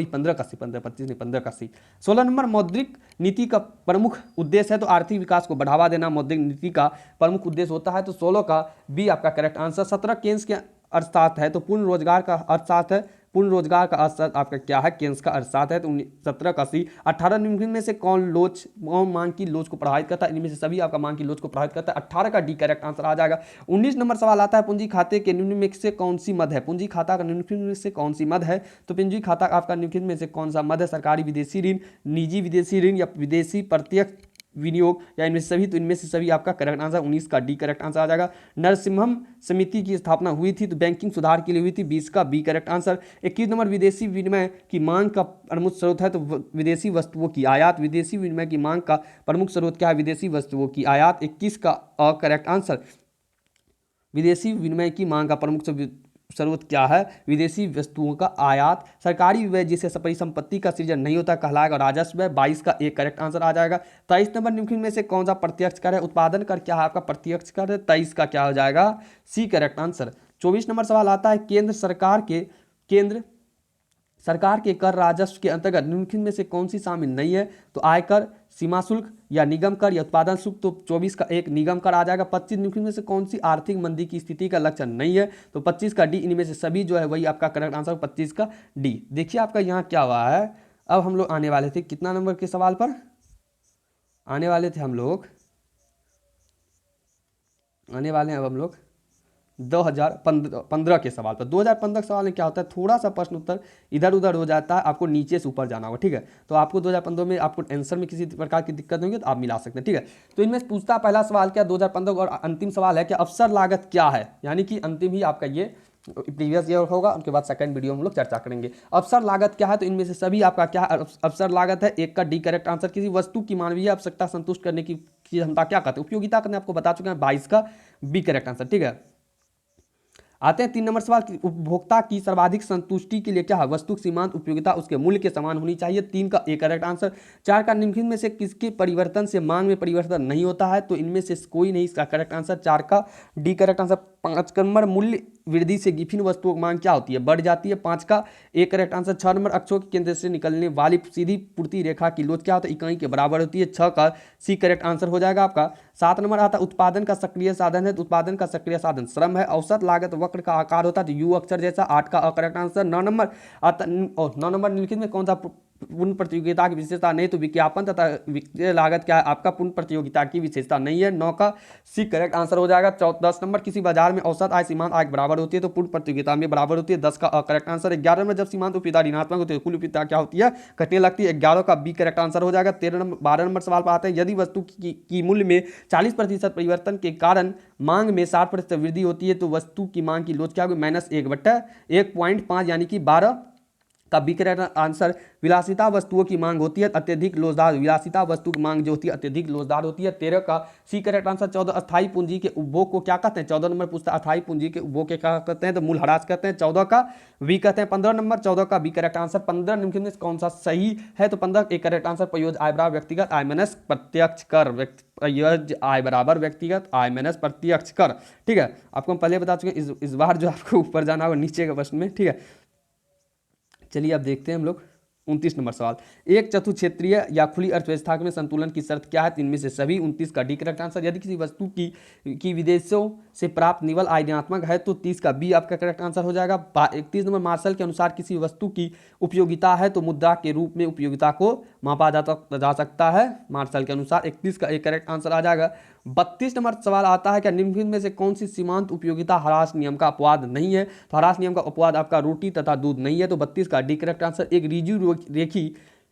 15 का सी, 15 25 नहीं 15 का सी। 16 नंबर मौद्रिक नीति का प्रमुख उद्देश्य है, तो आर्थिक विकास को बढ़ावा देना मौद्रिक नीति का प्रमुख उद्देश्य होता है, तो 16 का बी आपका करेक्ट आंसर। 17 केंस के अर्थशास्त्र है, तो पूर्ण रोजगार का अर्थशास्त्र है। पूर्ण रोजगार का अर्थशास्त्र आपका क्या है, केंस का अर्थशास्त्र है, तो 17 का सी। 18 निम्नलिखित में से कौन मांग की लोच को प्रभावित करता है, इनमें से सभी आपका मांग की लोच को प्रभावित करता है। 18 का डी करेक्ट आंसर आ जाएगा। 19 नंबर सवाल आता है पूंजी खाते के निम्न में से कौन सी मद है, पूंजी खाता का निम्नलिखित में से कौन सी मद है, तो पूंजी खाता आपका निम्नलिखित में से कौन सा मद है, सरकारी विदेशी ऋण, निजी विदेशी ऋण या विदेशी प्रत्यक्ष विनियोग या इनमें से सभी, तो इनमें से सभी आपका करेक्ट आंसर। 19 का डी करेक्ट आंसर आ जाएगा। नरसिम्हम समिति की स्थापना हुई थी, तो बैंकिंग सुधार के लिए हुई थी। 20 का बी करेक्ट आंसर। 21 नंबर विदेशी विनिमय की मांग का प्रमुख स्रोत है, तो विदेशी वस्तुओं की आयात। विदेशी विनिमय की मांग का प्रमुख स्रोत क्या है, विदेशी वस्तुओं की आयात। 21 का करेक्ट आंसर। विदेशी विनिमय की मांग का प्रमुख स्रोत क्या है, विदेशी वस्तुओं का आयात। सरकारी व्यय जिसे परिसंपत्ति का सृजन नहीं होता कहलाएगा राजस्व व्यय। 22 का एक करेक्ट आंसर आ जाएगा। 23 नंबर निम्नलिखित में से कौन सा प्रत्यक्ष कर है, उत्पादन कर क्या है आपका प्रत्यक्ष कर है। 23 का क्या हो जाएगा, सी करेक्ट आंसर। 24 नंबर सवाल आता है केंद्र सरकार के कर राजस्व के अंतर्गत निम्नलिखित में से कौन सी शामिल नहीं है, तो आयकर, सीमा शुल्क या निगम कर या उत्पादन शुल्क, तो 24 का एक निगम कर आ जाएगा। 25 निम्नलिखित में से कौन सी आर्थिक मंदी की स्थिति का लक्षण नहीं है, तो 25 का डी। इनमें से सभी जो है वही आपका करेक्ट आंसर 25 का डी। देखिए आपका यहाँ क्या हुआ है, अब हम लोग आने वाले थे कितना नंबर के सवाल पर आने वाले थे, हम लोग आने वाले हैं अब हम लोग 2015 के सवाल पर। 2015 के सवाल में क्या होता है, थोड़ा सा प्रश्न उत्तर इधर उधर हो जाता है, आपको नीचे से ऊपर जाना होगा, ठीक है। तो आपको 2015 में आपको आंसर में किसी प्रकार की दिक्कत नहीं होगी तो आप मिला सकते हैं, ठीक है। तो इनमें पूछता पहला सवाल क्या 2015 और अंतिम सवाल है कि अवसर लागत क्या है, यानी कि अंतिम ही आपका ये प्रीवियस ईयर होगा, उसके बाद सेकंड वीडियो में हम लोग चर्चा करेंगे। अवसर लागत क्या है, तो इनमें से सभी आपका क्या है, अवसर लागत है। एक का डी करेक्ट आंसर, किसी वस्तु की मानवीय आवश्यकता संतुष्ट करने की क्षमता क्या कहते हैं, उपयोगिता करने आपको बता चुके हैं, 22 का बी करेक्ट आंसर, ठीक है। आते हैं 3 नंबर सवाल, उपभोक्ता की सर्वाधिक संतुष्टि के लिए क्या है, वस्तु की सीमांत उपयोगिता उसके मूल्य के समान होनी चाहिए, 3 का ए करेक्ट आंसर। 4 का निम्नलिखित में से किसके परिवर्तन से मांग में परिवर्तन नहीं होता है, तो इनमें से कोई नहीं, इसका करेक्ट आंसर 4 का डी करेक्ट आंसर। 5 नंबर, मूल्य वृद्धि से गिफिन वस्तुओं की मांग क्या होती है, बढ़ जाती है, 5 का ए करेक्ट आंसर। 6 नंबर, अक्षों के केंद्र से निकलने वाली सीधी पूर्ति रेखा की लोच क्या होता है, इकाई के बराबर होती है, 6 का सी करेक्ट आंसर हो जाएगा आपका। 7 नंबर आता है उत्पादन का सक्रिय साधन है, तो उत्पादन का सक्रिय साधन श्रम है। औसत लागत वक्र का आकार होता है, तो यू अक्षर जैसा, 8 का करेक्ट आंसर। 9 नंबर आता, 9 नंबर निम्नलिखित में कौन सा पूर्ण प्रतियोगिता की विशेषता नहीं, तो विज्ञापन तथा वित्तीय लागत क्या है, आपका पूर्ण प्रतियोगिता की विशेषता नहीं है, 9 का सी करेक्ट आंसर हो जाएगा। 10 नंबर, किसी बाजार में औसत आय सीमांत आय बराबर होती है, तो पूर्ण प्रतियोगिता में बराबर होती है, 10 का करेक्ट आंसर। 11 नंबर, जब सीमांत उपयोगिता ऋणात्मक होती है कुल उपयोगिता क्या होती है, घटने लगती है, 11 का बी करेक्ट आंसर हो जाएगा। 12 नंबर सवाल पर आते हैं, यदि वस्तु की मूल्य में 40% परिवर्तन के कारण मांग में 60% वृद्धि होती है, तो वस्तु की मांग की लोच क्या होगी, -1/1.5 यानी कि 12 का बी करेक्ट आंसर। विलासिता वस्तुओं की मांग होती है अत्यधिक लोचदार, विलासिता वस्तु की मांग जो होती है अत्यधिक लोचदार होती है, 13 का सी करेक्ट आंसर। 14, अस्थायी पूंजी के उपभोग को क्या कहते हैं, 14 नंबर पूछता है अस्थायी पूंजी के उपभोग के क्या कहते हैं, तो मूल्यह्रास कहते हैं, 14 का वी कहते हैं। 15 नंबर, 14 का बी करेक्ट आंसर। 15 निम्नलिखित में कौन सा सही है, तो 15 एक करेक्ट आंसर, प्रयोज्य आय बराबर व्यक्तिगत आय माइनस प्रत्यक्ष कर, प्रयोज्य आय बराबर व्यक्तिगत आय माइनस प्रत्यक्ष कर, ठीक है। आपको हम पहले बता चुके हैं, इस बार जो आपको ऊपर जाना होगा नीचे के प्रश्न में, ठीक है। चलिए अब देखते हैं हम लोग 29 नंबर सवाल, एक चतुक्षेत्रीय या खुली अर्थव्यवस्था में संतुलन की शर्त क्या है, इनमें से सभी। 29 का डी करेक्ट आंसर। यदि किसी वस्तु की विदेशों से प्राप्त निवल आय ऋणात्मक है, तो 30 का बी आपका करेक्ट आंसर हो जाएगा। 31 नंबर, मार्शल के अनुसार किसी वस्तु की उपयोगिता है तो मुद्रा के रूप में उपयोगिता को मापा जा सकता है, मार्शल के अनुसार, 31 का एक करेक्ट आंसर आ जाएगा। 32 नंबर सवाल आता है, क्या निम्नलिखित में से कौन सी सीमांत उपयोगिता ह्रास नियम का अपवाद नहीं है, तो ह्रास नियम का अपवाद आपका रोटी तथा दूध नहीं है, तो 32 का डी करेक्ट आंसर।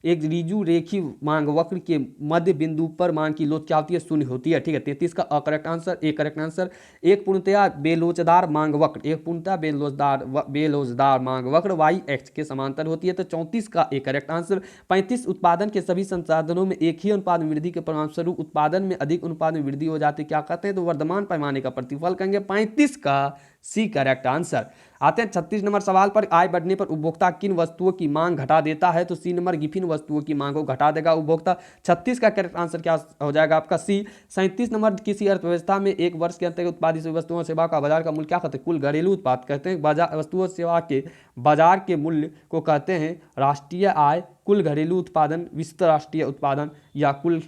एक ऋजु रेखी मांग वक्र के मध्य बिंदु पर मांग की लोच क्या होती है, शून्य होती है, ठीक है। 33 का अकरेक्ट आंसर, एक करेक्ट आंसर। एक पूर्णतया बेलोचदार मांग वक्र, एक पूर्णतया बेलोचदार मांग वक्र वाई एक्स के समांतर होती है, तो 34 का एक करेक्ट आंसर। 35, उत्पादन के सभी संसाधनों में एक ही अनुपात में वृद्धि के परिणामस्वरूप उत्पादन में अधिक अनुपात में वृद्धि हो जाती है, क्या कहते हैं, तो वर्धमान पैमाने का प्रतिफल कहेंगे, 35 का सी करेक्ट आंसर। आते हैं 36 नंबर सवाल पर, आय बढ़ने पर उपभोक्ता किन वस्तुओं की मांग घटा देता है, तो सी नंबर, गिफिन वस्तुओं की मांग को घटा देगा उपभोक्ता। 36 का करेक्ट आंसर क्या हो जाएगा आपका सी। 37 नंबर, किसी अर्थव्यवस्था में एक वर्ष के अंतर्गत उत्पादित वस्तुओं और सेवा का बाजार का मूल्य क्या कहते हैं, कुल घरेलू उत्पाद कहते हैं। बाजार वस्तुओं और सेवा के बाजार के मूल्य को कहते हैं राष्ट्रीय आय, कुल घरेलू उत्पादन, विश्व राष्ट्रीय उत्पादन या कुल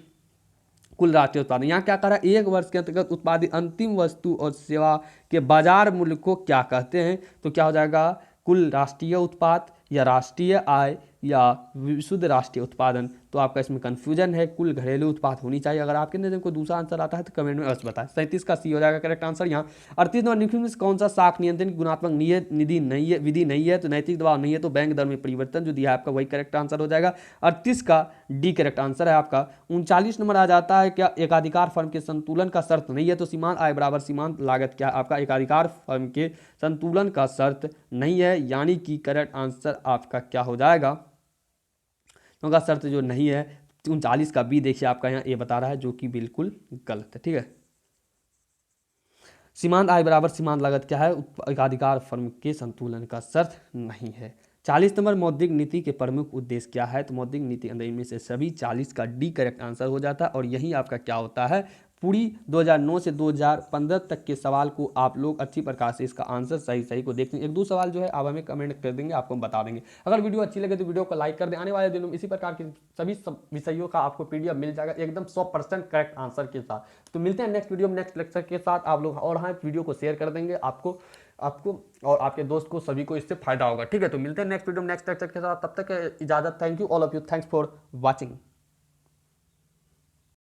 राष्ट्रीय उत्पादन। यहाँ क्या कह रहा है, एक वर्ष के अंतर्गत उत्पादित अंतिम वस्तु और सेवा के बाजार मूल्य को क्या कहते हैं, तो क्या हो जाएगा, कुल राष्ट्रीय उत्पाद या राष्ट्रीय आय या विशुद्ध राष्ट्रीय उत्पादन। तो आपका इसमें कंफ्यूजन है, कुल घरेलू उत्पाद होनी चाहिए। अगर आपके नजर कोई दूसरा आंसर आता है तो कमेंट में अवश्य बताएं। 37 का सी हो जाएगा करेक्ट आंसर यहाँ। 38 नंबर, निम्नलिखित में कौन सा साख नियंत्रण की गुणात्मक निधि नहीं है, विधि नहीं है, तो नैतिक दबाव नहीं है, तो बैंक दर में परिवर्तन जो दिया है आपका वही करेक्ट आंसर हो जाएगा। 38 का डी करेक्ट आंसर है आपका। 39 नंबर आ जाता है, क्या एकाधिकार फर्म के संतुलन का शर्त नहीं है, तो सीमांत आय बराबर सीमांत लागत क्या आपका एकाधिकार फर्म के संतुलन का शर्त नहीं है, यानी कि करेक्ट आंसर आपका क्या हो जाएगा, क्योंकि शर्त जो नहीं है। 39 का बी देखिए आपका यहाँ ए बता रहा है, जो कि बिल्कुल गलत है, ठीक है। सीमांत आय बराबर सीमांत लागत क्या है, एकाधिकार फर्म के संतुलन का शर्त नहीं है। 40 नंबर, मौद्रिक नीति के प्रमुख उद्देश्य क्या है, तो मौद्रिक नीति अंदर इनमें से सभी 40 का डी करेक्ट आंसर हो जाता है। और यही आपका क्या होता है, पूरी 2009 से 2015 तक के सवाल को आप लोग अच्छी प्रकार से इसका आंसर सही को देखते हैं। एक दो सवाल जो है आप हमें कमेंट कर देंगे, आपको हम बता देंगे। अगर वीडियो अच्छी लगे तो वीडियो को लाइक कर दें। आने वाले दिनों में इसी प्रकार के सभी विषयों का आपको पीडीएफ मिल जाएगा एकदम 100% करेक्ट आंसर के साथ। तो मिलते हैं नेक्स्ट वीडियो में नेक्स्ट लेक्चर के साथ। आप लोग और हाँ वीडियो को शेयर कर देंगे, आपको और आपके दोस्त को सभी को इससे फायदा होगा, ठीक है। तो मिलते हैं नेक्स्ट वीडियो में नेक्स्ट लेक्चर के साथ, तब तक इजाजत। Thank you all of you, thanks for watching.